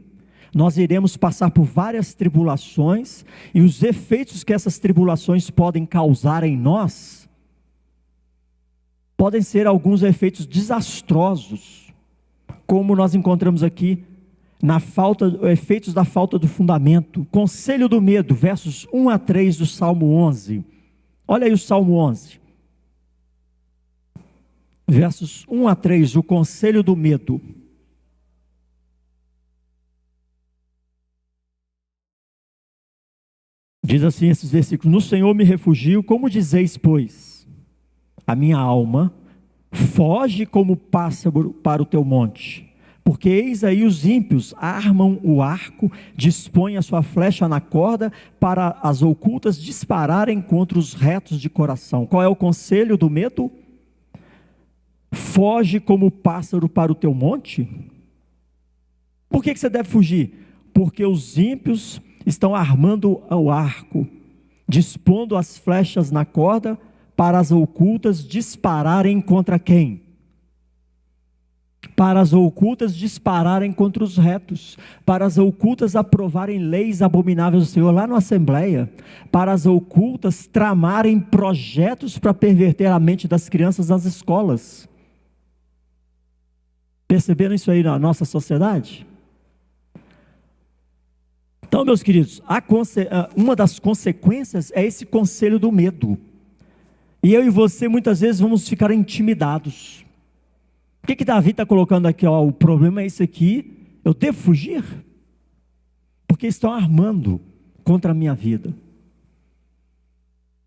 nós iremos passar por várias tribulações, e os efeitos que essas tribulações podem causar em nós, podem ser alguns efeitos desastrosos, como nós encontramos aqui, efeitos da falta do fundamento. Conselho do medo, versos 1 a 3 do Salmo 11. Olha aí o Salmo 11. Versos 1 a 3, o conselho do medo. Diz assim esses versículos: no Senhor me refugio, como dizeis, pois, a minha alma foge como pássaro para o teu monte, porque eis aí os ímpios armam o arco, dispõem a sua flecha na corda, para as ocultas dispararem contra os retos de coração. Qual é o conselho do medo? Foge como pássaro para o teu monte. Por que você deve fugir? Porque os ímpios estão armando o arco, dispondo as flechas na corda, para as ocultas dispararem contra quem? para as ocultas dispararem contra os retos, para as ocultas aprovarem leis abomináveis do Senhor lá na Assembleia, para as ocultas tramarem projetos para perverter a mente das crianças nas escolas. Perceberam isso aí na nossa sociedade? Então, meus queridos, uma das consequências é esse conselho do medo. E eu e você muitas vezes vamos ficar intimidados. O que Davi está colocando aqui? Ó, o problema é esse aqui, eu devo fugir? Porque estão armando contra a minha vida.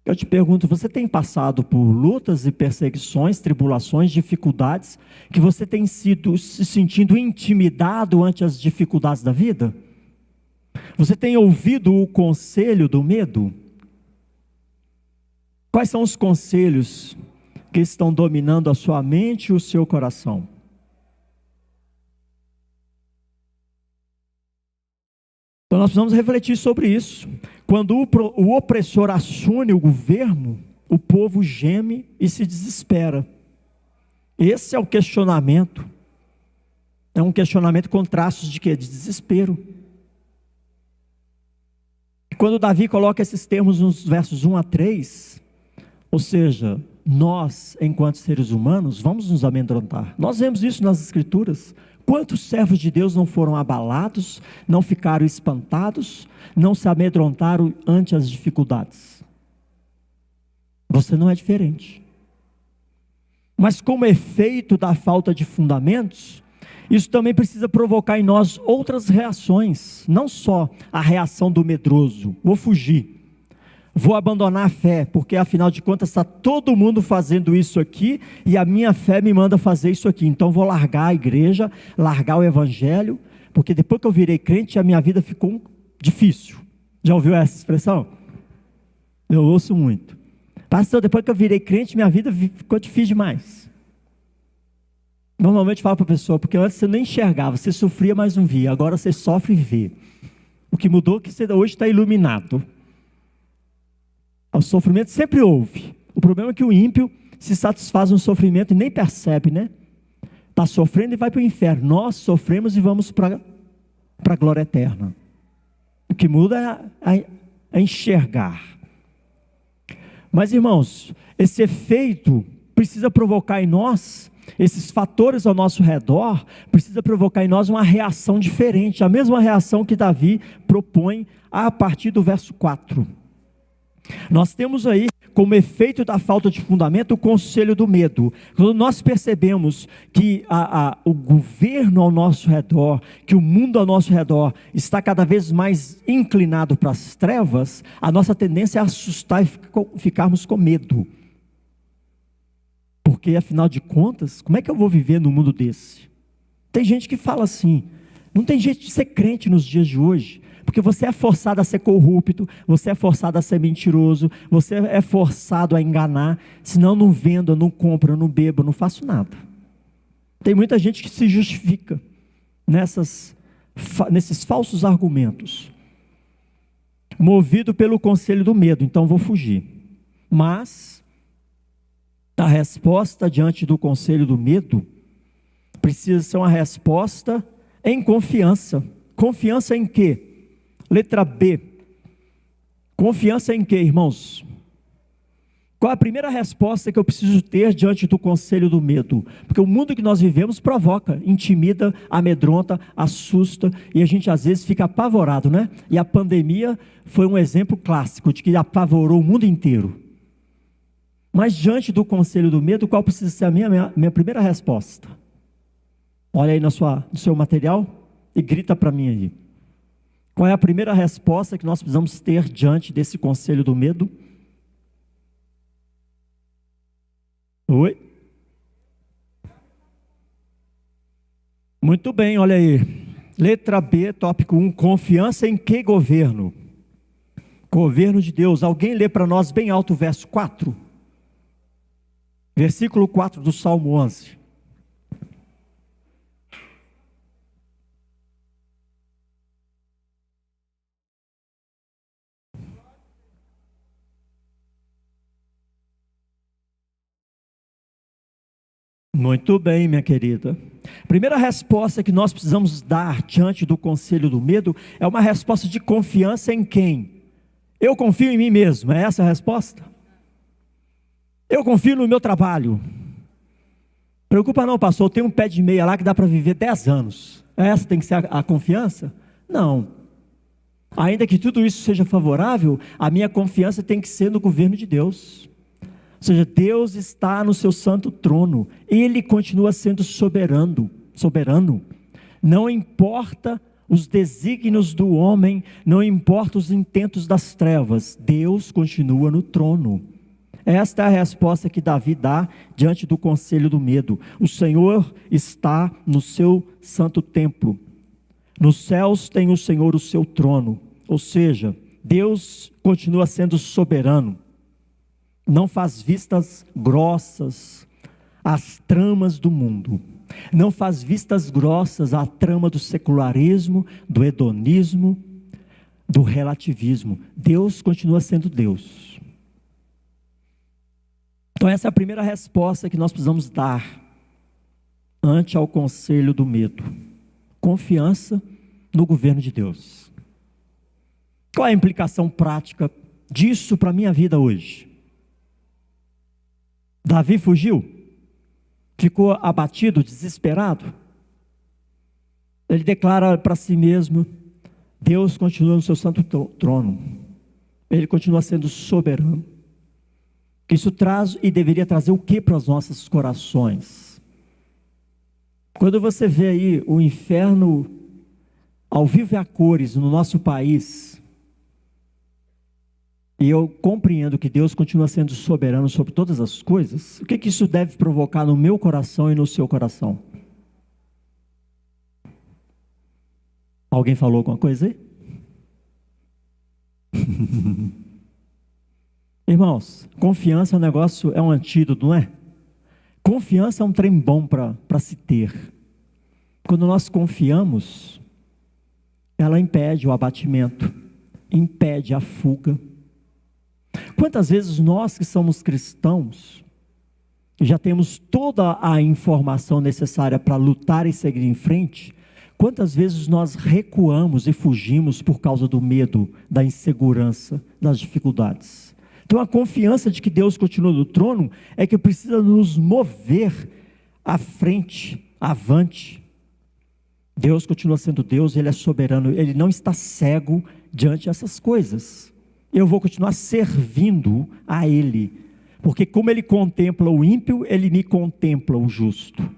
Eu te pergunto, você tem passado por lutas e perseguições, tribulações, dificuldades, que você tem se sentindo intimidado ante as dificuldades da vida? Você tem ouvido o conselho do medo? Quais são os conselhos que estão dominando a sua mente e o seu coração? Então nós precisamos refletir sobre isso. Quando o opressor assume o governo, o povo geme e se desespera. Esse é o questionamento. É um questionamento com traços de quê? De desespero. Quando Davi coloca esses termos nos versos 1 a 3, ou seja, nós, enquanto seres humanos, vamos nos amedrontar. Nós vemos isso nas Escrituras. Quantos servos de Deus não foram abalados, não ficaram espantados, não se amedrontaram ante as dificuldades? Você não é diferente. Mas como efeito da falta de fundamentos, isso também precisa provocar em nós outras reações, não só a reação do medroso, vou fugir, vou abandonar a fé, porque afinal de contas está todo mundo fazendo isso aqui, e a minha fé me manda fazer isso aqui, então vou largar a igreja, largar o evangelho, porque depois que eu virei crente, a minha vida ficou difícil. Já ouviu essa expressão? Eu ouço muito. Pastor, depois que eu virei crente, minha vida ficou difícil demais. Normalmente eu falo para a pessoa, porque antes você nem enxergava, você sofria, mas não via, agora você sofre e vê. O que mudou é que você hoje está iluminado. O sofrimento sempre houve. O problema é que o ímpio se satisfaz no sofrimento e nem percebe, né? Está sofrendo e vai para o inferno. Nós sofremos e vamos para a glória eterna. O que muda é enxergar. Mas, irmãos, esse efeito precisa provocar em nós, esses fatores ao nosso redor, precisa provocar em nós uma reação diferente, a mesma reação que Davi propõe a partir do verso 4. Nós temos aí, como efeito da falta de fundamento, o conselho do medo. Quando nós percebemos que o governo ao nosso redor, que o mundo ao nosso redor está cada vez mais inclinado para as trevas, a nossa tendência é assustar e ficarmos com medo. Porque afinal de contas, como é que eu vou viver num mundo desse? Tem gente que fala assim, não tem jeito de ser crente nos dias de hoje, porque você é forçado a ser corrupto, você é forçado a ser mentiroso, você é forçado a enganar, senão eu não vendo, eu não compro, eu não bebo, eu não faço nada. Tem muita gente que se justifica nesses falsos argumentos, movido pelo conselho do medo, então vou fugir. Mas a resposta diante do conselho do medo precisa ser uma resposta em confiança. Confiança em quê? Letra B. Confiança em quê, irmãos? Qual a primeira resposta que eu preciso ter diante do conselho do medo? Porque o mundo que nós vivemos provoca, intimida, amedronta, assusta, e a gente às vezes fica apavorado, né? E a pandemia foi um exemplo clássico de que apavorou o mundo inteiro. Mas diante do conselho do medo, qual precisa ser a minha primeira resposta? Olha aí no seu material e grita para mim aí. Qual é a primeira resposta que nós precisamos ter diante desse conselho do medo? Oi? Muito bem, olha aí. Letra B, tópico 1, confiança em que governo? Governo de Deus. Alguém lê para nós bem alto o verso 4? Versículo 4 do Salmo 11. Muito bem, minha querida. A primeira resposta que nós precisamos dar diante do conselho do medo é uma resposta de confiança em quem? Eu confio em mim mesmo, é essa a resposta? Eu confio no meu trabalho. Preocupa não, pastor, eu tenho um pé de meia lá que dá para viver 10 anos. Essa tem que ser a confiança? Não. Ainda que tudo isso seja favorável, a minha confiança tem que ser no governo de Deus. Ou seja, Deus está no seu santo trono, Ele continua sendo soberano. Não importa os desígnios do homem, não importa os intentos das trevas, Deus continua no trono. Esta é a resposta que Davi dá diante do conselho do medo. O Senhor está no seu santo templo. Nos céus tem o Senhor o seu trono. Ou seja, Deus continua sendo soberano. Não faz vistas grossas às tramas do mundo. Não faz vistas grossas à trama do secularismo, do hedonismo, do relativismo. Deus continua sendo Deus. Então essa é a primeira resposta que nós precisamos dar ante ao conselho do medo. Confiança no governo de Deus. Qual é a implicação prática disso para a minha vida hoje? Davi fugiu? Ficou abatido, desesperado? Ele declara para si mesmo: Deus continua no seu santo trono. Ele continua sendo soberano. Isso traz e deveria trazer o que para os nossos corações? Quando você vê aí o inferno ao vivo e a cores no nosso país, e eu compreendo que Deus continua sendo soberano sobre todas as coisas, o que isso deve provocar no meu coração e no seu coração? Alguém falou alguma coisa aí? Irmãos, confiança é um negócio, é um antídoto, não é? Confiança é um trem bom para se ter. Quando nós confiamos, ela impede o abatimento, impede a fuga. Quantas vezes nós que somos cristãos, já temos toda a informação necessária para lutar e seguir em frente, quantas vezes nós recuamos e fugimos por causa do medo, da insegurança, das dificuldades? Então a confiança de que Deus continua no trono é que precisa nos mover à frente, avante. Deus continua sendo Deus, Ele é soberano, Ele não está cego diante dessas coisas. Eu vou continuar servindo a Ele, porque como Ele contempla o ímpio, Ele me contempla o justo.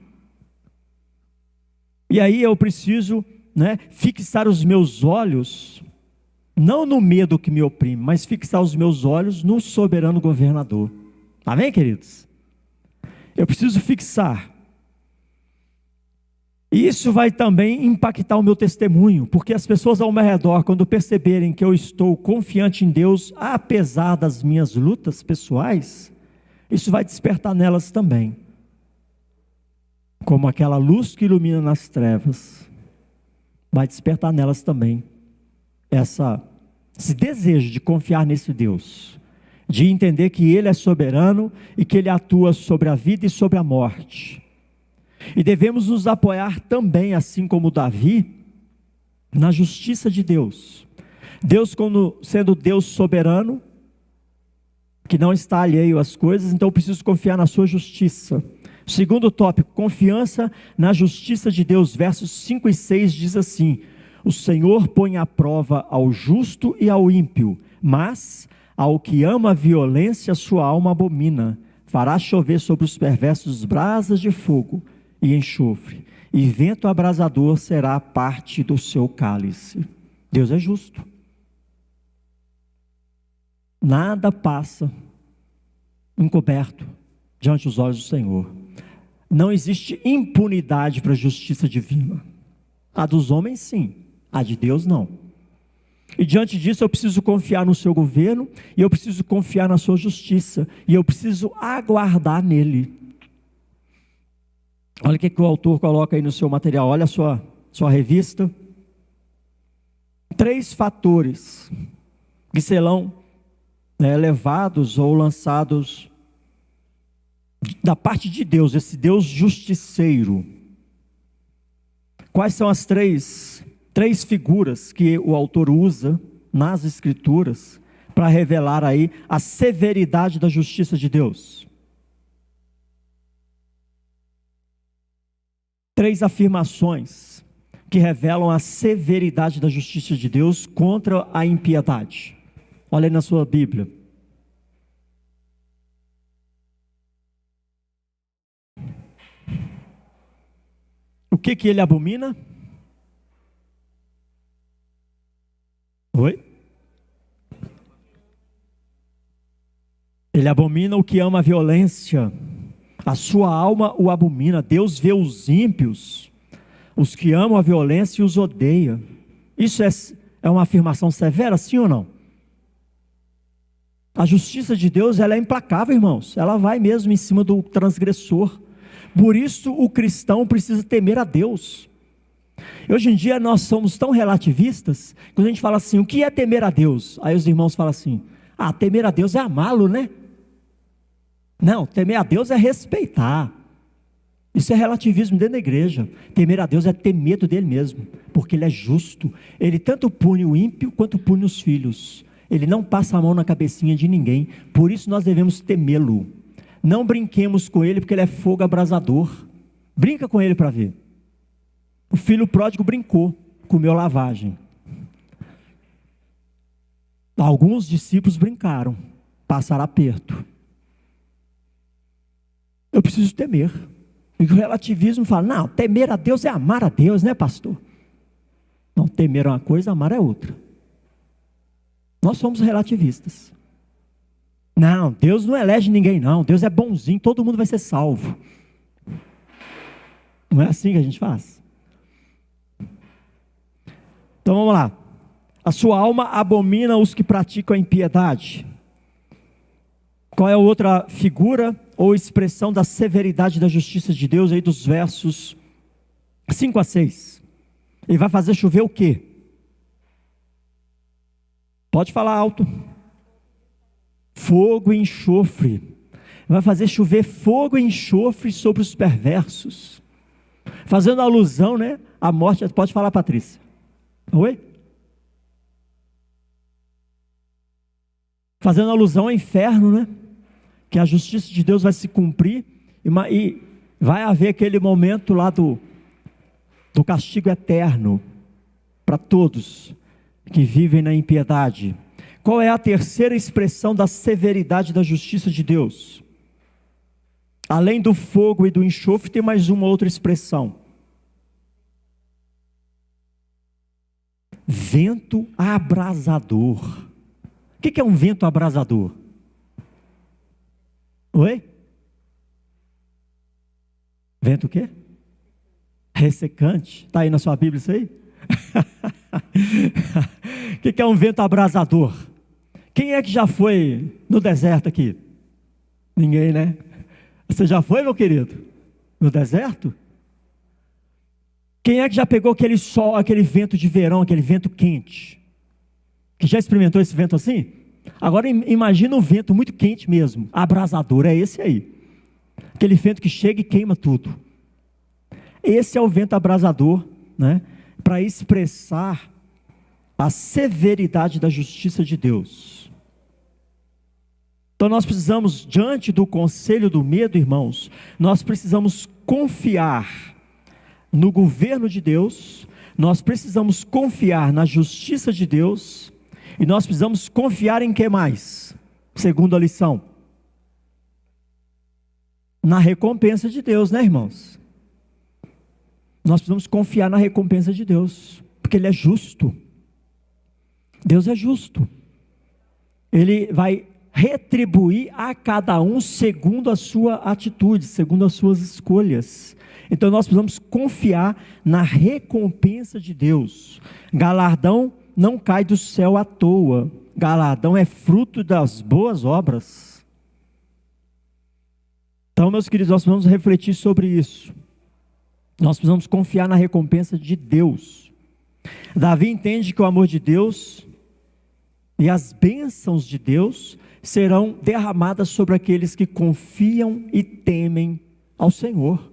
E aí eu preciso, fixar os meus olhos, não no medo que me oprime, mas fixar os meus olhos no soberano governador. Amém, queridos? Eu preciso fixar. E isso vai também impactar o meu testemunho, porque as pessoas ao meu redor, quando perceberem que eu estou confiante em Deus, apesar das minhas lutas pessoais, isso vai despertar nelas também. Como aquela luz que ilumina nas trevas, vai despertar nelas também esse desejo de confiar nesse Deus, de entender que Ele é soberano e que Ele atua sobre a vida e sobre a morte. E devemos nos apoiar também, assim como Davi, na justiça de Deus. Deus, sendo Deus soberano, que não está alheio às coisas, então eu preciso confiar na sua justiça. Segundo tópico, confiança na justiça de Deus, versos 5 e 6 diz assim: o Senhor põe à prova ao justo e ao ímpio, mas ao que ama a violência, sua alma abomina. Fará chover sobre os perversos brasas de fogo e enxofre, e vento abrasador será parte do seu cálice. Deus é justo. Nada passa encoberto diante dos olhos do Senhor. Não existe impunidade para a justiça divina. A dos homens sim, a de Deus não. E diante disso eu preciso confiar no seu governo, e eu preciso confiar na sua justiça, e eu preciso aguardar nele. Olha o que o autor coloca aí no seu material, olha a sua revista. 3 fatores que serão levados ou lançados da parte de Deus, esse Deus justiceiro, Quais são as três figuras que o autor usa nas Escrituras para revelar aí a severidade da justiça de Deus? Três afirmações que revelam a severidade da justiça de Deus contra a impiedade. Olha aí na sua Bíblia. O que ele abomina? Oi? Ele abomina o que ama a violência. A sua alma o abomina. Deus vê os ímpios, os que amam a violência, e os odeia. Isso é uma afirmação severa, sim ou não? A justiça de Deus, ela é implacável, irmãos. Ela vai mesmo em cima do transgressor. Por isso o cristão precisa temer a Deus. E hoje em dia nós somos tão relativistas, quando a gente fala assim, o que é temer a Deus? Aí os irmãos falam assim, temer a Deus é amá-lo, né? Não, temer a Deus é respeitar. Isso é relativismo dentro da igreja. Temer a Deus é ter medo dele mesmo, porque ele é justo. Ele tanto pune o ímpio, quanto pune os filhos. Ele não passa a mão na cabecinha de ninguém. Por isso nós devemos temê-lo. Não brinquemos com ele, porque ele é fogo abrasador. Brinca com ele para ver. O filho pródigo brincou, comeu lavagem. Alguns discípulos brincaram, passaram aperto. Eu preciso temer. E o relativismo fala, não, temer a Deus é amar a Deus, né, pastor? Não, temer é uma coisa, amar é outra. Nós somos relativistas. Não, Deus não elege ninguém não, Deus é bonzinho, todo mundo vai ser salvo. Não é assim que a gente faz? Então vamos lá. A sua alma abomina os que praticam a impiedade. Qual é a outra figura ou expressão da severidade da justiça de Deus aí dos versos 5 a 6? Ele vai fazer chover o quê? Pode falar alto. Fogo e enxofre. Vai fazer chover fogo e enxofre sobre os perversos. Fazendo alusão, né, à morte. Pode falar, Patrícia. Oi? Fazendo alusão ao inferno, né? Que a justiça de Deus vai se cumprir e vai haver aquele momento lá do castigo eterno para todos que vivem na impiedade. Qual é a terceira expressão da severidade da justiça de Deus? Além do fogo e do enxofre, tem mais uma outra expressão. Vento abrasador. O que é um vento abrasador? Oi? Vento o quê? Ressecante. Está aí na sua Bíblia isso aí? O que é um vento abrasador? Quem é que já foi no deserto aqui? Ninguém, né? Você já foi, meu querido? No deserto? Quem é que já pegou aquele sol, aquele vento de verão, aquele vento quente? Que já experimentou esse vento assim? Agora imagina um vento muito quente mesmo, abrasador, é esse aí. Aquele vento que chega e queima tudo. Esse é o vento abrasador, né? Para expressar a severidade da justiça de Deus. Então nós precisamos, diante do conselho do medo, irmãos, nós precisamos confiar no governo de Deus, nós precisamos confiar na justiça de Deus, e nós precisamos confiar em que mais? Segundo a lição, na recompensa de Deus, né, irmãos? Nós precisamos confiar na recompensa de Deus, porque Ele é justo. Deus é justo. Ele vai retribuir a cada um segundo a sua atitude, segundo as suas escolhas. Então nós precisamos confiar na recompensa de Deus. Galardão não cai do céu à toa. Galardão é fruto das boas obras. Então, meus queridos, nós precisamos refletir sobre isso. Nós precisamos confiar na recompensa de Deus. Davi entende que o amor de Deus e as bênçãos de Deus serão derramadas sobre aqueles que confiam e temem ao Senhor.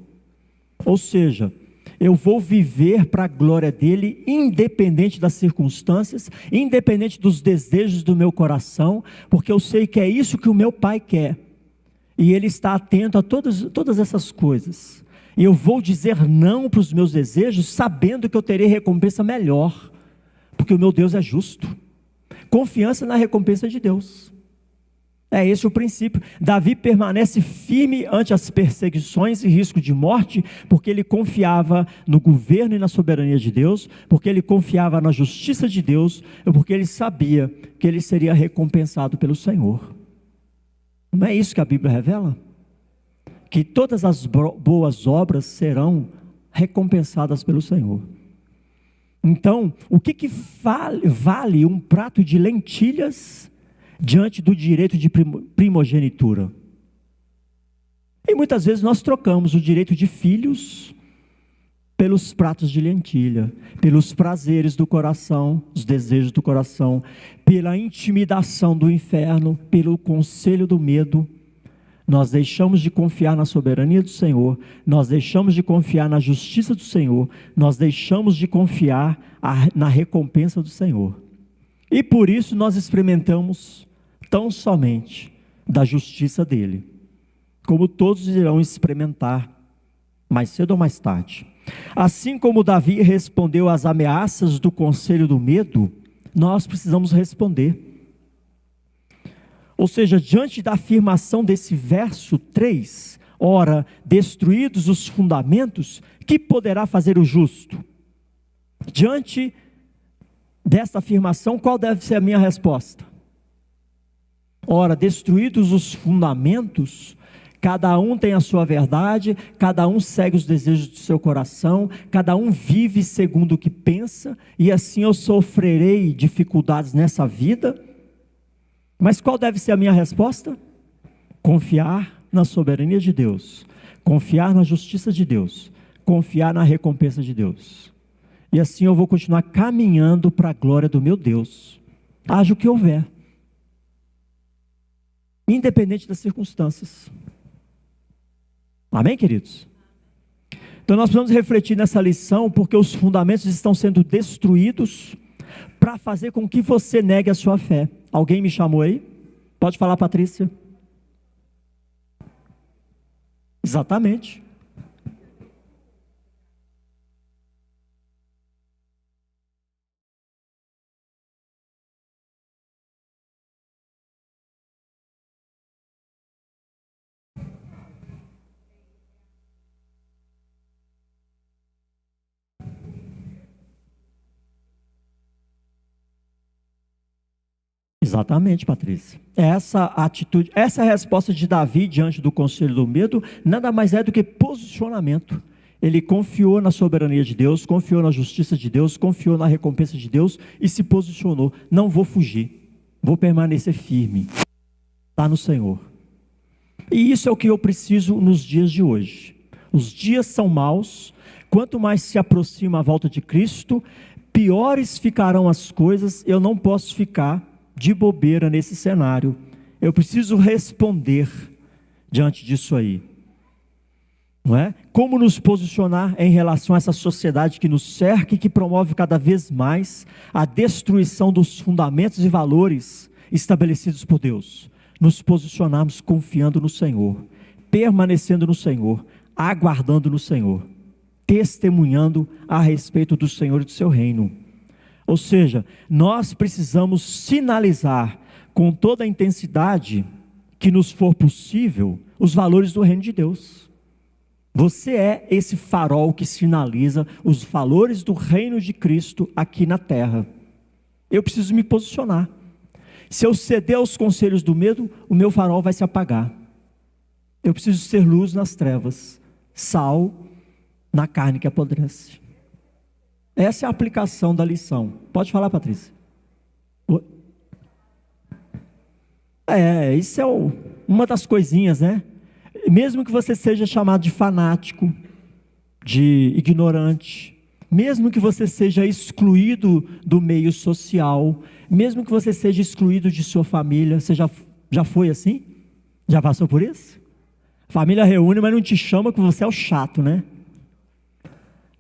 Ou seja, Eu vou viver para a glória dele, independente das circunstâncias, independente dos desejos do meu coração, porque eu sei que é isso que o meu Pai quer. E ele está atento a todas essas coisas. E eu vou dizer não para os meus desejos, sabendo que eu terei recompensa melhor, porque o meu Deus é justo. Confiança na recompensa de Deus. É esse o princípio. Davi permanece firme ante as perseguições e risco de morte, porque ele confiava no governo e na soberania de Deus, porque ele confiava na justiça de Deus, porque ele sabia que ele seria recompensado pelo Senhor. Não é isso que a Bíblia revela? Que todas as boas obras serão recompensadas pelo Senhor. Então, o que vale um prato de lentilhas diante do direito de primogenitura? E muitas vezes nós trocamos o direito de filhos pelos pratos de lentilha, pelos prazeres do coração, os desejos do coração, pela intimidação do inferno, pelo conselho do medo. Nós deixamos de confiar na soberania do Senhor, nós deixamos de confiar na justiça do Senhor, nós deixamos de confiar na recompensa do Senhor. E por isso nós experimentamos tão somente da justiça dele, como todos irão experimentar, mais cedo ou mais tarde. Assim como Davi respondeu às ameaças do conselho do medo, nós precisamos responder. Ou seja, diante da afirmação desse verso 3, ora, destruídos os fundamentos, que poderá fazer o justo? Diante dessa afirmação, qual deve ser a minha resposta? Ora, destruídos os fundamentos, cada um tem a sua verdade, cada um segue os desejos do seu coração, cada um vive segundo o que pensa, e assim eu sofrerei dificuldades nessa vida. Mas qual deve ser a minha resposta? Confiar na soberania de Deus, confiar na justiça de Deus, confiar na recompensa de Deus. E assim eu vou continuar caminhando para a glória do meu Deus, haja o que houver, independente das circunstâncias. Amém, queridos? Então nós precisamos refletir nessa lição, porque os fundamentos estão sendo destruídos para fazer com que você negue a sua fé. Alguém me chamou aí? Pode falar, Patrícia. Exatamente. Exatamente, Patrícia. Essa atitude, essa resposta de Davi diante do conselho do medo, nada mais é do que posicionamento. Ele confiou na soberania de Deus, confiou na justiça de Deus, confiou na recompensa de Deus e se posicionou. Não vou fugir, vou permanecer firme. Está no Senhor. E isso é o que eu preciso nos dias de hoje. Os dias são maus, quanto mais se aproxima a volta de Cristo, piores ficarão as coisas. Eu não posso ficar de bobeira nesse cenário. Eu preciso responder diante disso aí. Não é? Como nos posicionar em relação a essa sociedade que nos cerca e que promove cada vez mais a destruição dos fundamentos e valores estabelecidos por Deus? Nos posicionarmos confiando no Senhor, permanecendo no Senhor, aguardando no Senhor, testemunhando a respeito do Senhor e do seu reino. Ou seja, nós precisamos sinalizar com toda a intensidade que nos for possível os valores do reino de Deus. Você é esse farol que sinaliza os valores do reino de Cristo aqui na terra. Eu preciso me posicionar. Se eu ceder aos conselhos do medo, o meu farol vai se apagar. Eu preciso ser luz nas trevas, sal na carne que apodrece. Essa é a aplicação da lição. Pode falar, Patrícia. Isso é uma das coisinhas, né? Mesmo que você seja chamado de fanático, de ignorante, mesmo que você seja excluído do meio social, mesmo que você seja excluído de sua família, você já foi assim? Já passou por isso? Família reúne, mas não te chama porque você é o chato, né?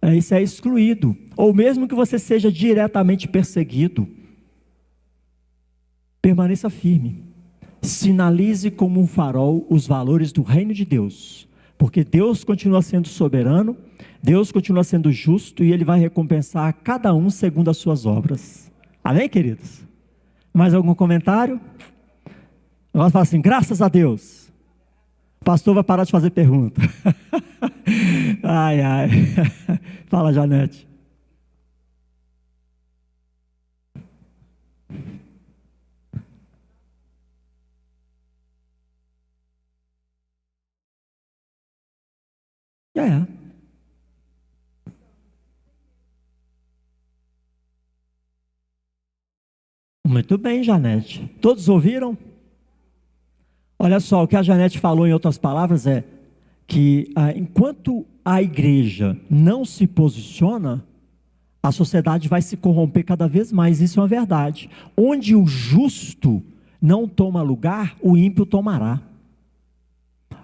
Isso é excluído. Ou mesmo que você seja diretamente perseguido, permaneça firme. Sinalize como um farol os valores do reino de Deus. Porque Deus continua sendo soberano, Deus continua sendo justo e Ele vai recompensar cada um segundo as suas obras. Amém, queridos? Mais algum comentário? Nós falamos assim, graças a Deus. O pastor vai parar de fazer pergunta. Ai, ai. Fala, Janete. É. Muito bem, Janete. Todos ouviram? Olha só, o que a Janete falou em outras palavras é que enquanto a igreja não se posiciona, a sociedade vai se corromper cada vez mais, isso é uma verdade. Onde o justo não toma lugar, o ímpio tomará.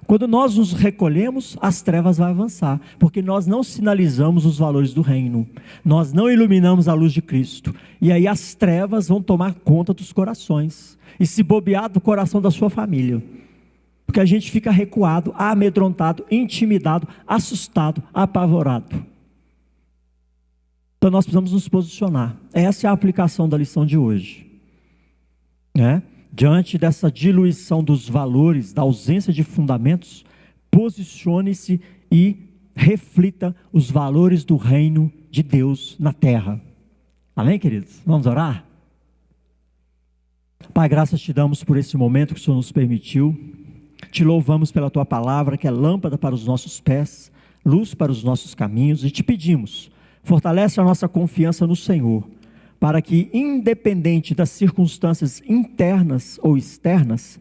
Quando nós nos recolhemos, as trevas vão avançar, porque nós não sinalizamos os valores do reino, nós não iluminamos a luz de Cristo, e aí as trevas vão tomar conta dos corações, e se bobear do coração da sua família, porque a gente fica recuado, amedrontado, intimidado, assustado, apavorado. Então nós precisamos nos posicionar. Essa é a aplicação da lição de hoje, né? Diante dessa diluição dos valores, da ausência de fundamentos, posicione-se e reflita os valores do reino de Deus na terra. Amém, queridos? Vamos orar? Pai, graças te damos por esse momento que o Senhor nos permitiu. Te louvamos pela tua palavra, que é lâmpada para os nossos pés, luz para os nossos caminhos, e te pedimos, fortalece a nossa confiança no Senhor, para que, independente das circunstâncias internas ou externas,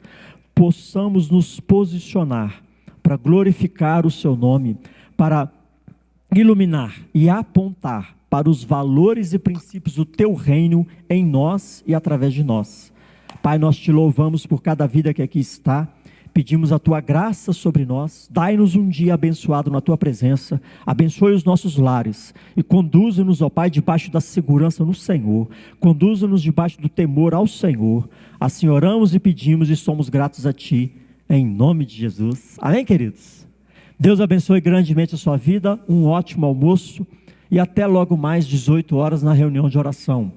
possamos nos posicionar para glorificar o seu nome, para iluminar e apontar para os valores e princípios do teu reino em nós e através de nós. Pai, nós te louvamos por cada vida que aqui está, pedimos a tua graça sobre nós, dai-nos um dia abençoado na tua presença, abençoe os nossos lares e conduza-nos, ó Pai, debaixo da segurança no Senhor, conduza-nos debaixo do temor ao Senhor. Assim oramos e pedimos e somos gratos a ti, em nome de Jesus. Amém, queridos? Deus abençoe grandemente a sua vida, um ótimo almoço e até logo mais 18 horas na reunião de oração.